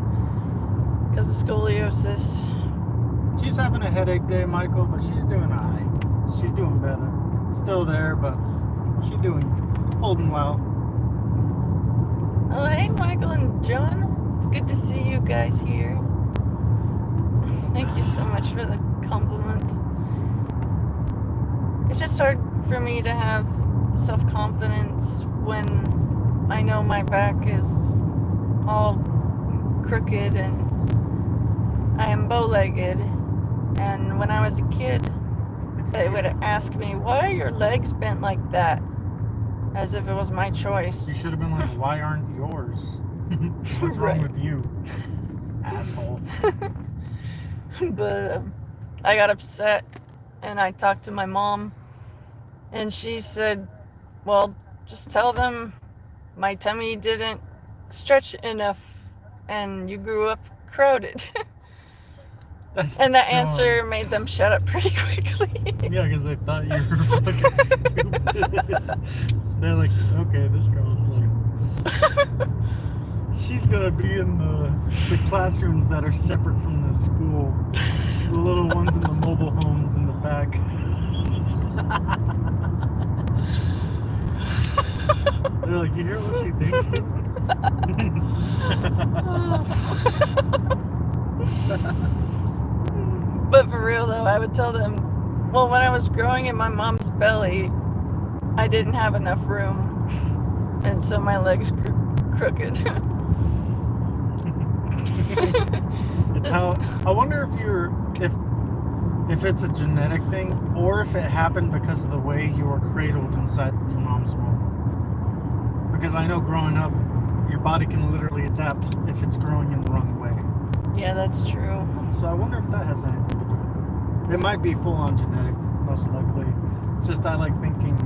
because of scoliosis. She's having a headache day, Michael, but she's doing alright. She's doing better. Still there, but she doing? Holding well. Oh, hey, Michael and John. It's good to see you guys here. Thank you so much for the compliments. It's just hard for me to have self-confidence when I know my back is all crooked and I am bow-legged. And when I was a kid, they would ask me, why are your legs bent like that? As if it was my choice. You should have been like, why aren't yours? What's wrong with you? Asshole. But I got upset and I talked to my mom and she said, well, just tell them my tummy didn't stretch enough and you grew up crowded. And that answer made them shut up pretty quickly. Yeah, because they thought you were fucking stupid. They're like, okay, this girl's like, she's gonna be in the classrooms that are separate from the school. The little ones in the mobile homes in the back. They're like, you hear what she thinks, dude? But for real though, I would tell them, well, when I was growing in my mom's belly, I didn't have enough room, and so my legs grew crooked. It's how, I wonder if it's a genetic thing, or if it happened because of the way you were cradled inside your mom's womb. Because I know growing up, your body can literally adapt if it's growing in the wrong way. Yeah, that's true. So I wonder if that has anything to do with it. It might be full-on genetic, most likely. It's just I like thinking,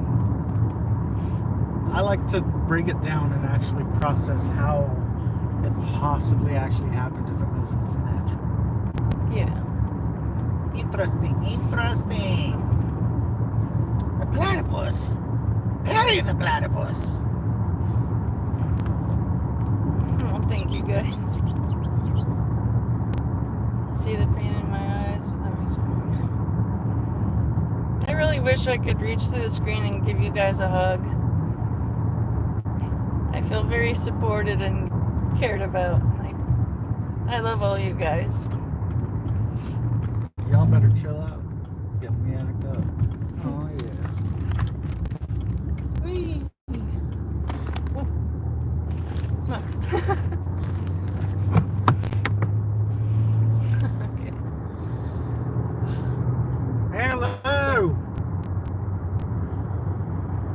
I like to break it down and actually process how it possibly actually happened if it wasn't natural. Yeah. Interesting. The platypus. Harry the platypus. Oh, thank you guys. See the pain in my eyes? That makes me... I really wish I could reach through the screen and give you guys a hug. I feel very supported and cared about. I love all you guys. Y'all better chill out. Get me act up. Oh yeah. Whee! Okay. Hello!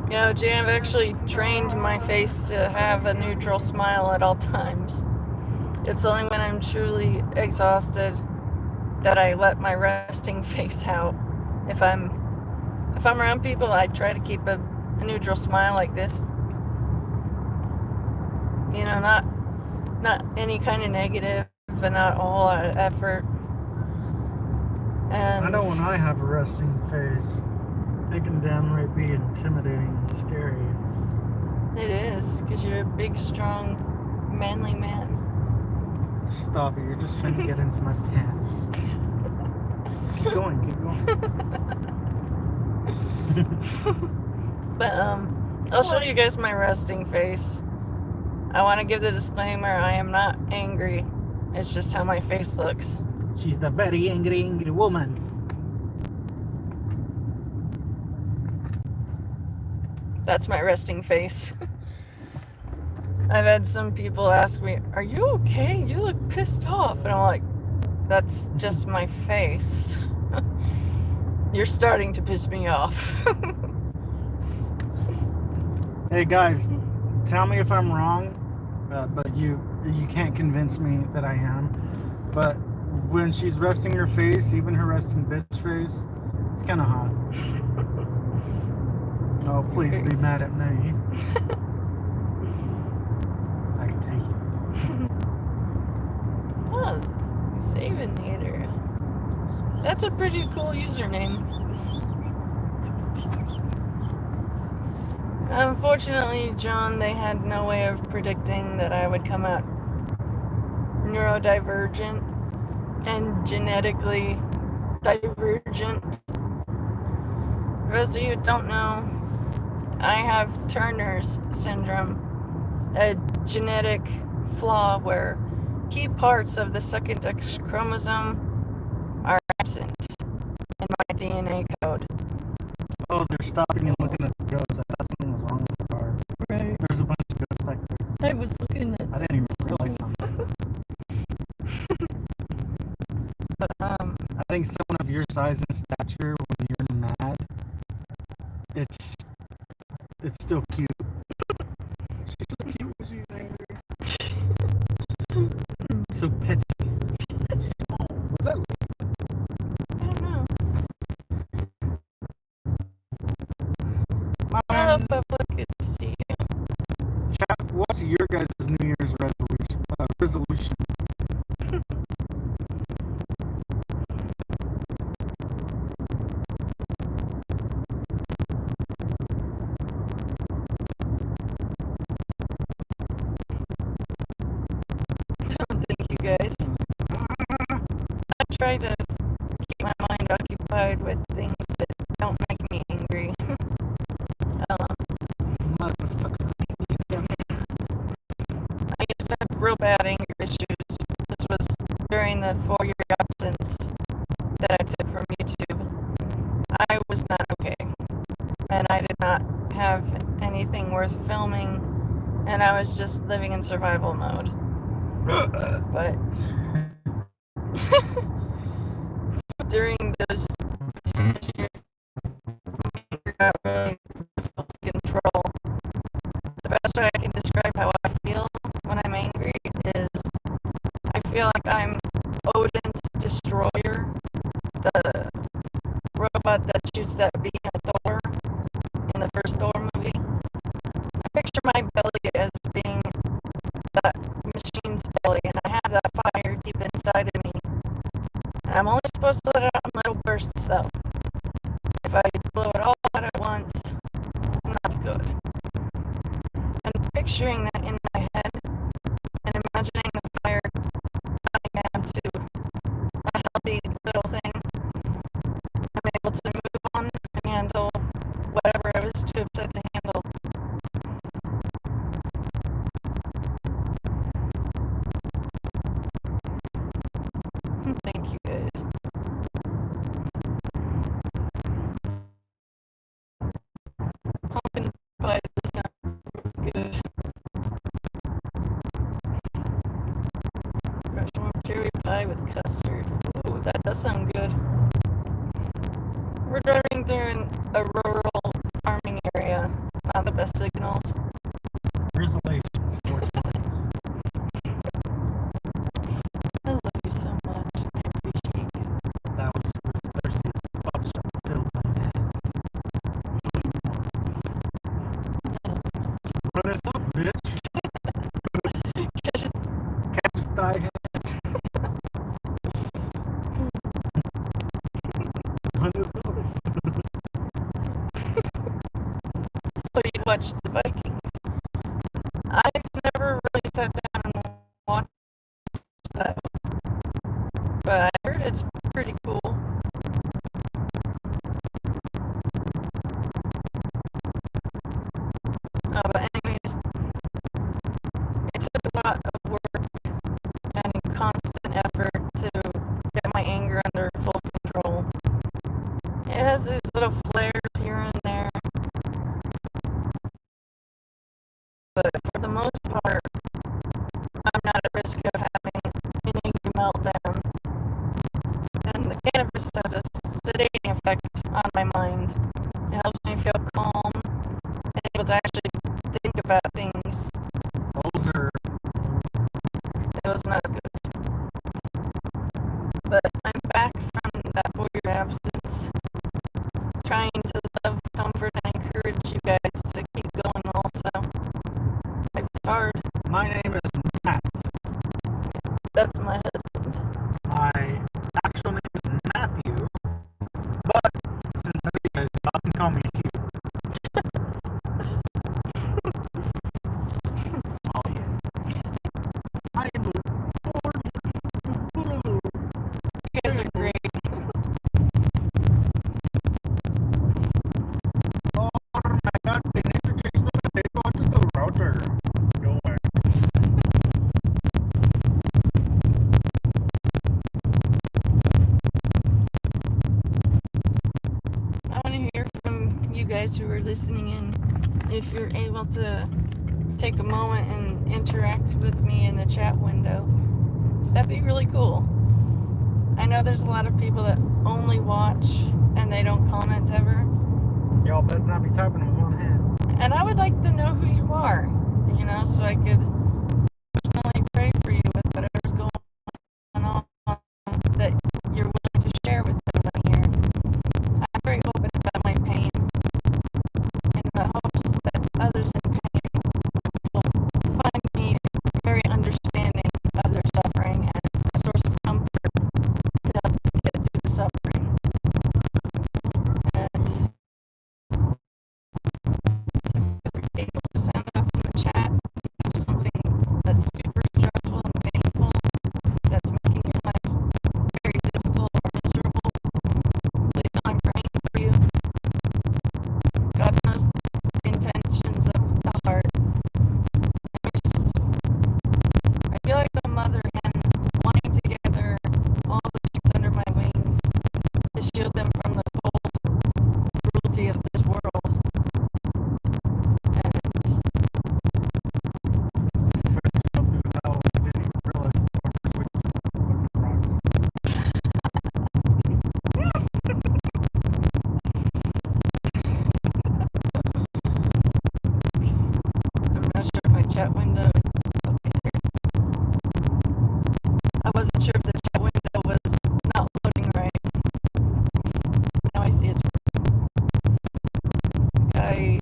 You know, Jay, I've actually trained my face to have a neutral smile at all times. It's only when I'm truly exhausted that I let my resting face out. If I'm around people, I try to keep a neutral smile like this. You know, not any kind of negative, but not a whole lot of effort. And I know when I have a resting face, it can damn right be intimidating and scary. it is, because you're a big, strong, manly man. Stop it, you're just trying to get into my pants. Keep going. But I'll show you guys my resting face. I want to give the disclaimer, I am not angry. It's just how my face looks. She's the very angry woman. That's my resting face. I've had some people ask me, are you okay? You look pissed off. And I'm like, that's just my face. You're starting to piss me off. Hey guys, tell me if I'm wrong, but you can't convince me that I am. But when she's resting her face, even her resting bitch face, it's kind of hot. Oh, please be mad at me. I can take it. Oh, Savinator. That's a pretty cool username. Unfortunately, John, they had no way of predicting that I would come out neurodivergent and genetically divergent. For those of you who don't know, I have Turner's syndrome, a genetic flaw where key parts of the second X chromosome are absent in my DNA code. Oh, they're stopping and looking at the ghosts. I thought something was wrong with the car. Right. There's a bunch of ghosts back there. I was looking at. I didn't even realize something. But, I think someone of your size and stature, when you're mad, it's still cute. She's so cute when she's angry. So petsy. It's small. Was that? I don't know. Hello, public. Good to see you. Chat, what's your guys' New Year's resolution? Thank you guys. I try to keep my mind occupied with things that don't make me angry. Motherfucker. I used to have real bad anger issues. This was during the 4-year absence that I took from YouTube. I was not okay. And I did not have anything worth filming. And I was just living in survival mode. But during those years, I got really difficult to control. The best way I can describe how I feel when I'm angry is I feel like I'm Odin's destroyer, the robot that shoots that beam at Thor in the first Thor movie. I picture my belly as being that machine's belly, and I have that fire deep inside of me. And I'm only supposed to let it out in little bursts, though. If I blow it all out at once, not good. And picturing that in my head, and imagining the fire coming down to a healthy little thing, I'm able to move on and handle whatever I was too upset to handle. Thank you guys. Pumpkin pie does not good. Fresh warm cherry pie with custard. Ooh, that does sound good. We're driving through a rural farming area. Not the best signals. Resolutions. I love you so much. I appreciate you. That was thirsty as fuck. Shut the fill my hands. Run it up, bitch. Catch his thigh hands. Run it up. Oh, you watched the Vikings. I've never really sat down and watched that, but I heard it's pretty cool. But anyways, it took a lot of work and constant effort to get my anger under full control. It has these little flares here and there, but for the most part, I'm not at risk of having an angry meltdown. And the cannabis has a sedating effect on my mind. It helps me feel calm and able to actually think about things. Hold her. It was not good. But I'm back from that 4-year absence, trying to love, comfort, and encourage you guys to keep going also. listening in, if you're able to take a moment and interact with me in the chat window, that'd be really cool. I know there's a lot of people that only watch and they don't comment ever. Y'all better not be typing with one hand. And I would like to know who you are, you know, so I could personally pray for you with whatever's going on that you're willing to share with everyone here. I'm very open about my pain in the hopes that others in pain will find me very understanding of their suffering and a source of comfort to help them get through the suffering. And if you're able to sound off in the chat, you have something that's super stressful and painful, that's making your life very difficult or miserable, please know I'm praying for you. God knows the intentions of the heart. I feel like a mother hen wanting to gather all the chicks under my wings to shield them from the cold cruelty of this world. And I'm not sure if my chat window. Okay, I wasn't sure if the chat window was not loading right. Now I see it's. I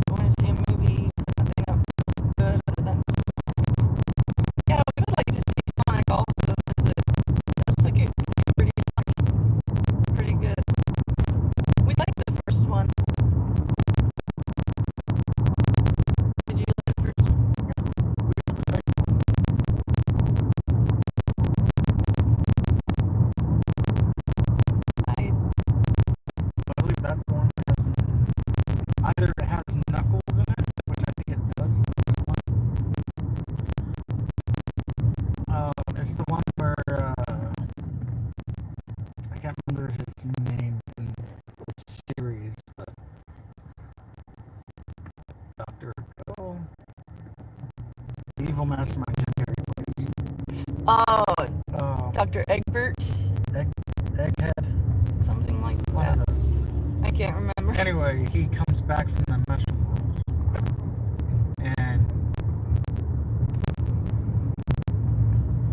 want to see a movie, but nothing else good other than Sonic. Yeah, we would like to see Sonic also visit. It looks like it could be pretty funny, pretty good. We liked the first one. Did you like the first one? I believe that's the one that has either it has Knuckles in it, which I think it does. It's the one where I can't remember his name in the series, but Dr. Go, the evil mastermind Jim Carrey plays. Oh, Dr. Egbert, Egghead, something like one that. of those. I can't remember. Anyway, he comes back from the mushroom world, and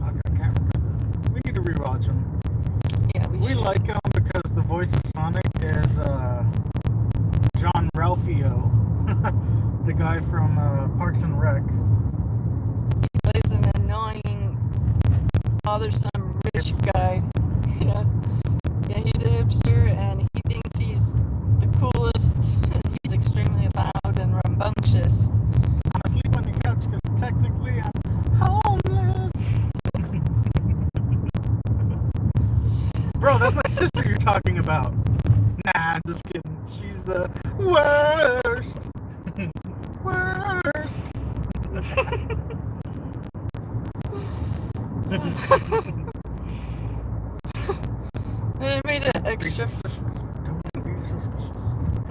fuck, I can't remember. We need to rewatch him. Yeah, we We should. like him because the voice of Sonic is John Ralphio, the guy from Parks and Rec. He plays an annoying, bothersome rich guy. Yeah, he's a hipster and he thinks he's the coolest. He's extremely loud and rambunctious. I'm asleep on the couch because technically I'm homeless. Bro, that's my sister you're talking about. Nah, just kidding. She's the worst. Worst. They made it extra. Don't be suspicious.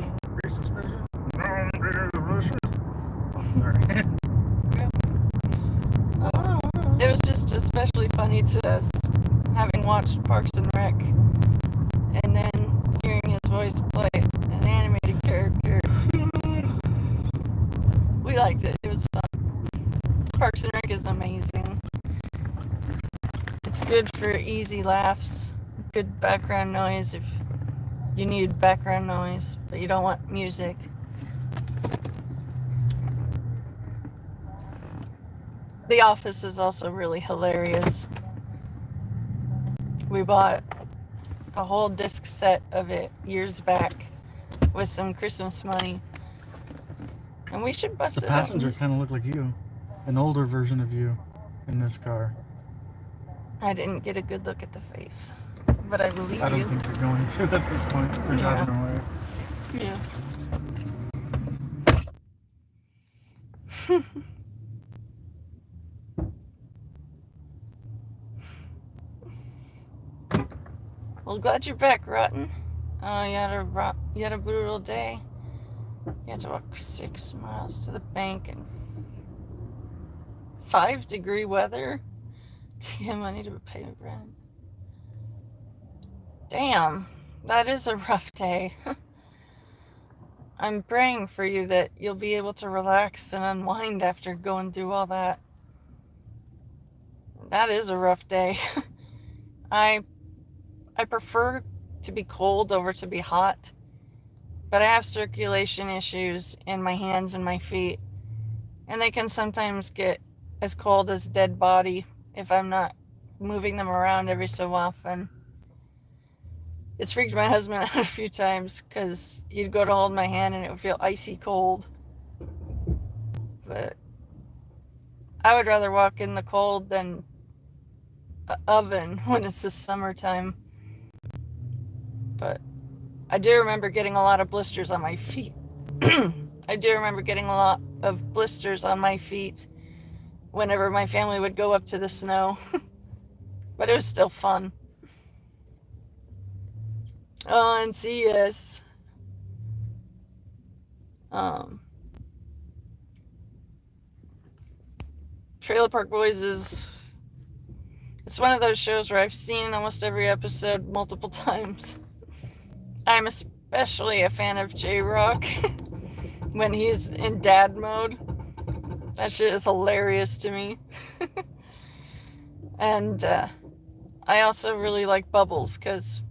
Don't be suspicious. Don't be suspicious. Oh, sorry. It was just especially funny to us, having watched Parks and Rec, and then hearing his voice play an animated character. We liked it. It was fun. Parks and Rec is amazing. It's good for easy laughs, good background noise if you need background noise, but you don't want music. The Office is also really hilarious. We bought a whole disc set of it years back with some Christmas money. And we should bust The it out. passengers kind of look like you. An older version of you in this car. I didn't get a good look at the face, but I believe I don't you. think you're going to at this point. You're Yeah. driving away. Yeah. Well, glad you're back, Rotten. You had a brutal day. You have to walk 6 miles to the bank in 5-degree weather to get money to pay rent. Damn, that is a rough day. I'm praying for you that you'll be able to relax and unwind after going through all that. That is a rough day. I prefer to be cold over to be hot, but I have circulation issues in my hands and my feet, and they can sometimes get as cold as a dead body if I'm not moving them around every so often. It's freaked my husband out a few times because he'd go to hold my hand and it would feel icy cold. But I would rather walk in the cold than an oven when it's the summertime. But I do remember getting a lot of blisters on my feet. I do remember getting a lot of blisters on my feet whenever my family would go up to the snow. But it was still fun. Oh, and CS. Trailer Park Boys it's one of those shows where I've seen almost every episode multiple times. I'm especially a fan of J-Rock when he's in dad mode. That shit is hilarious to me. And I also really like Bubbles because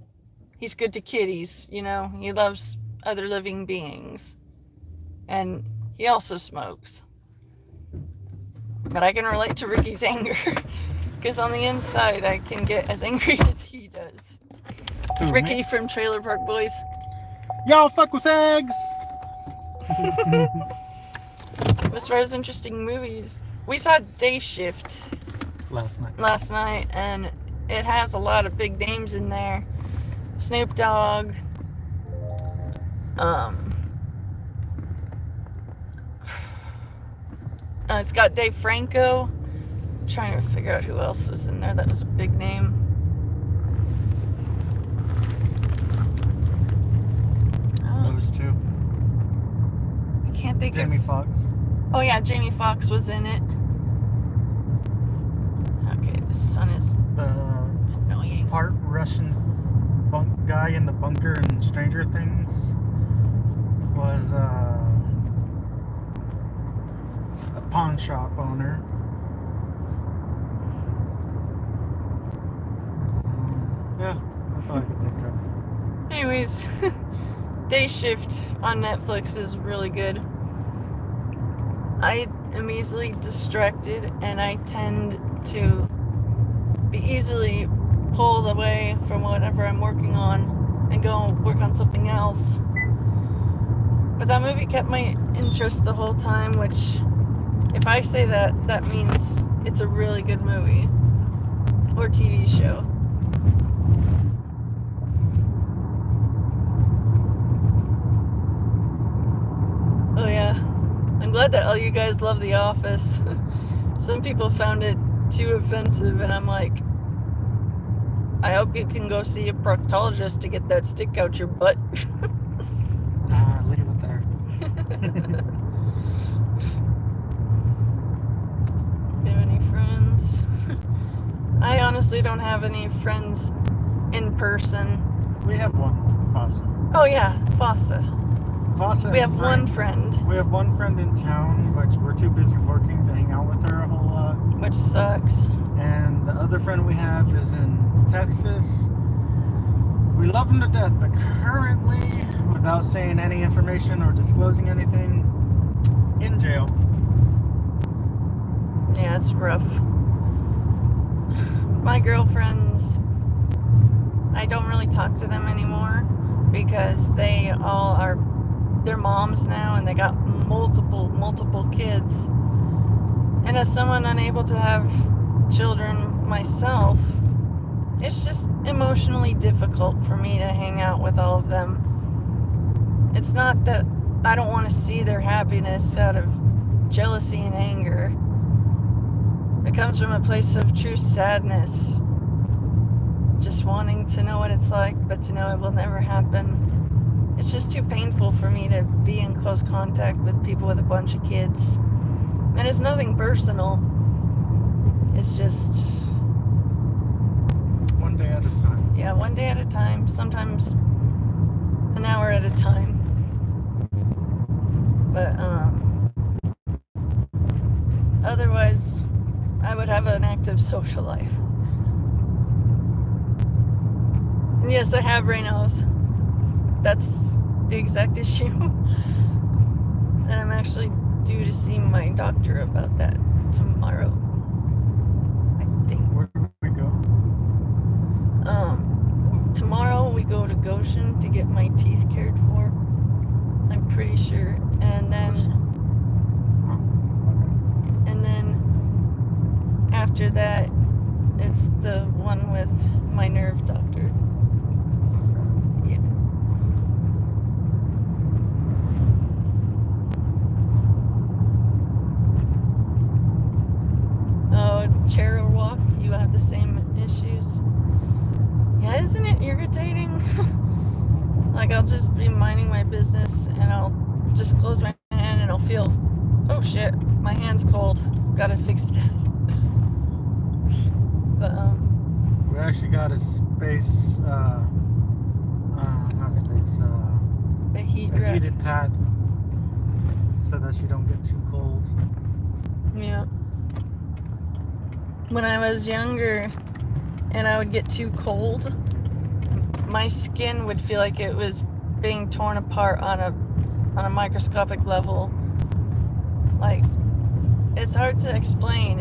he's good to kitties, you know. He loves other living beings. And he also smokes. But I can relate to Ricky's anger because on the inside I can get as angry as he does. Who, Ricky me? from Trailer Park Boys. Y'all fuck with eggs! As far as interesting movies, we saw Day Shift Last night, and it has a lot of big names in there. Snoop Dogg. It's got Dave Franco. I'm trying to figure out who else was in there that was a big name. Those two. I can't think Jamie of... Foxx. Oh yeah, Jamie Foxx was in it. Okay, the sun is The annoying. part Russian guy in the bunker in Stranger Things was a pawn shop owner. Yeah, that's all I could think of. Anyways, Day Shift on Netflix is really good. I am easily distracted and I tend to be easily pulled away from whatever I'm working on and go work on something else. But that movie kept my interest the whole time, which if I say that, that means it's a really good movie or TV show. Oh yeah, I'm glad that all you guys love The Office. Some people found it too offensive, and I'm like, I hope you can go see a proctologist to get that stick out your butt. Nah, leave it there. Do you have any friends? I honestly don't have any friends in person. We have one, Fossa. Oh yeah, Fossa. Fossa. We have one friend, We have one friend in town, but we're too busy working to hang out with her a whole lot. which sucks. And the other friend we have is in Texas. We love him to death, but currently, without saying any information or disclosing anything, in jail. Yeah, it's rough. My girlfriends, I don't really talk to them anymore because they all are, they're moms now and they got multiple kids. And as someone unable to have children myself, it's just emotionally difficult for me to hang out with all of them. It's not that I don't want to see their happiness out of jealousy and anger. It comes from a place of true sadness. Just wanting to know what it's like, but to know it will never happen. it's just too painful for me to be in close contact with people with a bunch of kids. And it's nothing personal. It's just... one day at a time. Yeah, one day at a time. Sometimes an hour at a time. But, otherwise, I would have an active social life. And yes, I have Raynaud's. That's the exact issue. And I'm actually due to see my doctor about that tomorrow, I think. Where do we go? Tomorrow we go to Goshen to get my teeth cared for. I'm pretty sure. And then after that, it's the one with my nerve doctor. Yeah. Oh, chair or walk, you have the same issues. Yeah, isn't it irritating? Like, I'll just be minding my business and I'll just close my hand and I'll feel, oh shit, my hand's cold. Gotta fix that. But, we actually got a space, not space, a heated pad so that you don't get too cold. Yeah. When I was younger and I would get too cold, my skin would feel like it was being torn apart on a microscopic level. Like, it's hard to explain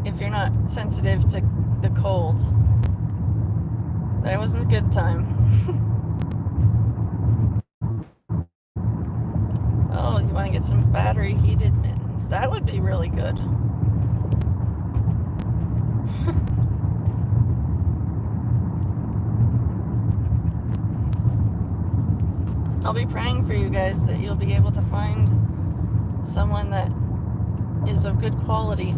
if you're not sensitive to the cold. But it wasn't a good time. Oh, you want to get some battery heated mittens? That would be really good. I'll be praying for you guys that you'll be able to find someone that is of good quality.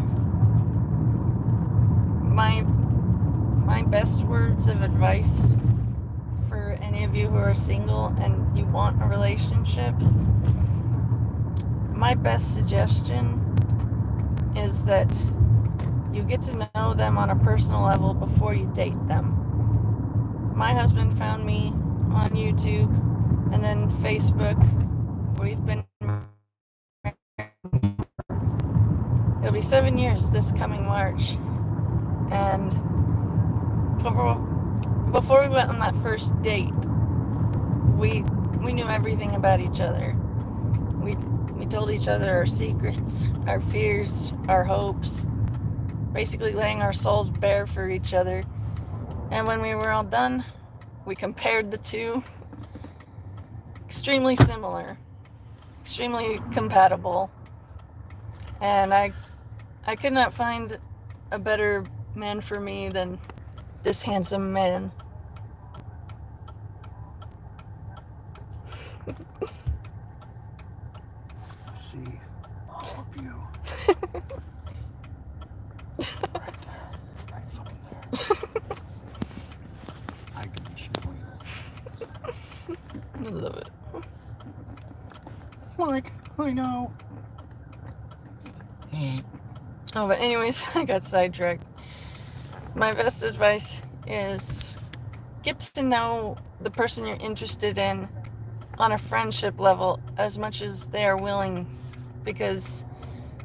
My best words of advice for any of you who are single and you want a relationship, my best suggestion is that you get to know them on a personal level before you date them. My husband found me on YouTube and then Facebook. We've been married. It'll be 7 years this coming March. And before we went on that first date, we knew everything about each other. We told each other our secrets, our fears, our hopes, basically laying our souls bare for each other. And when we were all done, we compared the two. Extremely similar, extremely compatible. And I could not find a better man for me than this handsome man. I see all of you. Right there. Right fucking there. I can show you. I love it. Like, I know. Oh, but anyways, I got sidetracked. My best advice is get to know the person you're interested in on a friendship level as much as they are willing. Because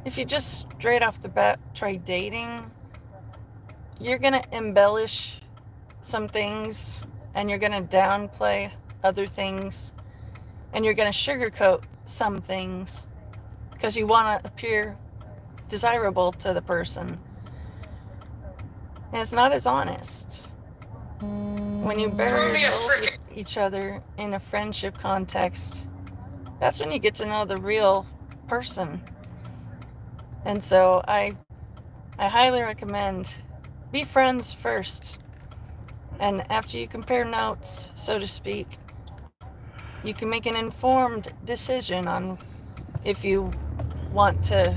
if you just straight off the bat try dating, you're going to embellish some things and you're going to downplay other things and you're going to sugarcoat some things because you want to appear desirable to the person. And it's not as honest. When you bury your souls with each other in a friendship context, that's when you get to know the real person. And so I highly recommend be friends first. And after you compare notes, so to speak, you can make an informed decision on if you want to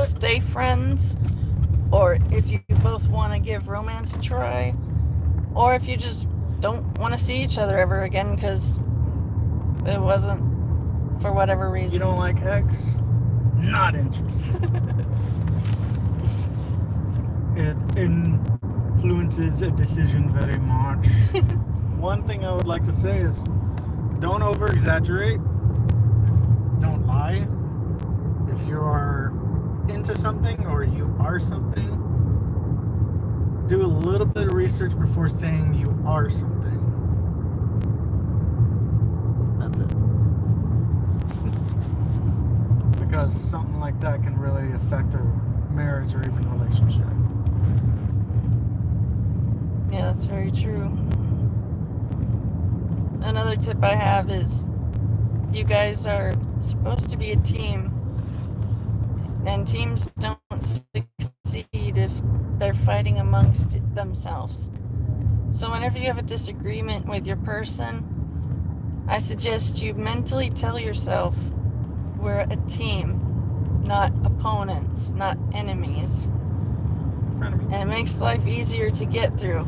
stay friends, or if you both want to give romance a try, or if you just don't want to see each other ever again because it wasn't for whatever reason. You don't like X? Not interested. It influences a decision very much. One thing I would like to say is, don't over exaggerate. Don't lie. If you are into something or you are something, do a little bit of research before saying you are something. That's it. Because something like that can really affect a marriage or even relationship. Yeah, that's very true. Another tip I have is you guys are supposed to be a team, and teams don't succeed if they're fighting amongst themselves. So whenever you have a disagreement with your person, I suggest you mentally tell yourself, we're a team, not opponents, not enemies. And it makes life easier to get through.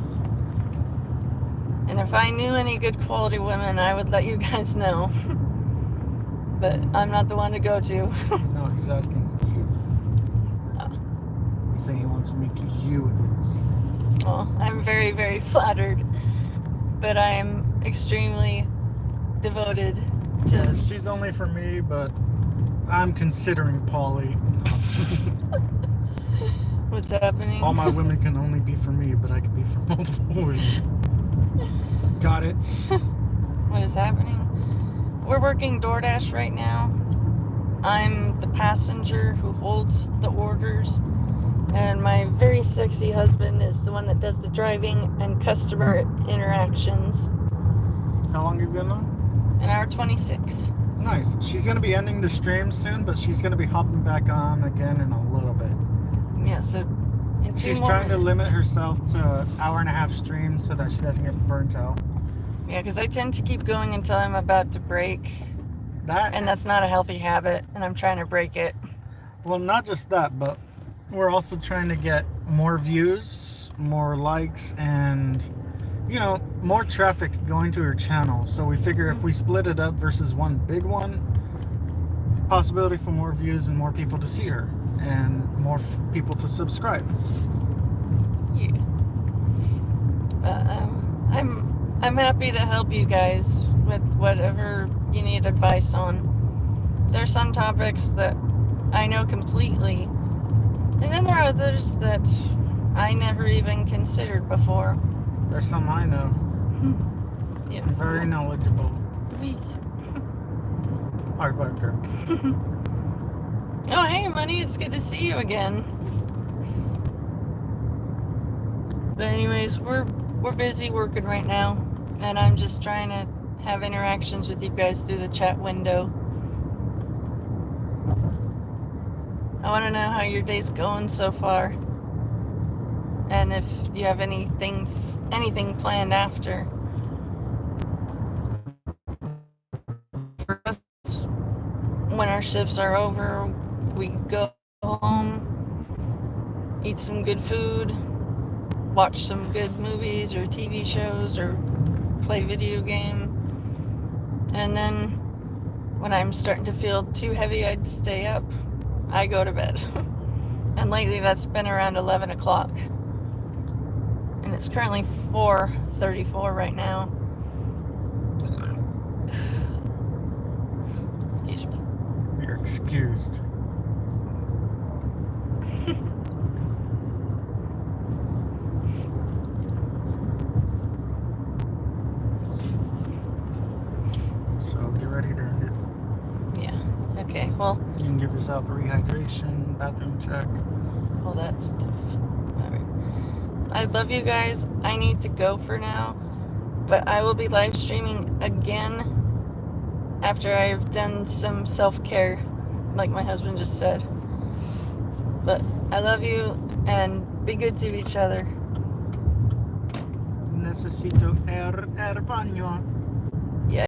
And if I knew any good quality women, I would let you guys know. But I'm not the one to go to. No, he's asking you. He's saying he wants to make you his. Well, I'm very, very flattered. But I am extremely devoted to... Yeah, she's only for me, but I'm considering Polly. What's happening? All my women can only be for me, but I can be for multiple women. Got it? What is happening? We're working DoorDash right now. I'm the passenger who holds the orders, and my very sexy husband is the one that does the driving and customer interactions. How long have you been on? An hour 26. Nice. She's going to be ending the stream soon, but she's going to be hopping back on again in a little bit. Yeah, so in 2 She's more trying to minutes. limit herself to an hour and a half stream so that she doesn't get burnt out. Yeah, because I tend to keep going until I'm about to break, That, and that's not a healthy habit, and I'm trying to break it. well, not just that, but we're also trying to get more views, more likes, and, you know, more traffic going to her channel. So we figure if we split it up versus one big one, possibility for more views and more people to see her, and more people to subscribe. Yeah. I'm happy to help you guys with whatever you need advice on. There's some topics that I know completely, and then there are others that I never even considered before. There's some I know. Yeah. I'm very knowledgeable. Hard worker. Oh, hey, Money, it's good to see you again. But anyways, we're busy working right now, and I'm just trying to have interactions with you guys through the chat window. I want to know how your day's going so far, and if you have anything planned after. For us, when our shifts are over, we go home, eat some good food, watch some good movies or TV shows, or play video game. And then when I'm starting to feel too heavy-eyed to stay up, I go to bed. And lately that's been around 11 o'clock. And it's currently 4:34 right now. Excuse me. You're excused. So get ready to end it. Yeah. Okay, well, You can give yourself a rehydration, bathroom check. all that stuff. Alright. I love you guys. I need to go for now. But I will be live streaming again after I've done some self-care, like my husband just said. But I love you, and be good to each other. Necesito baño.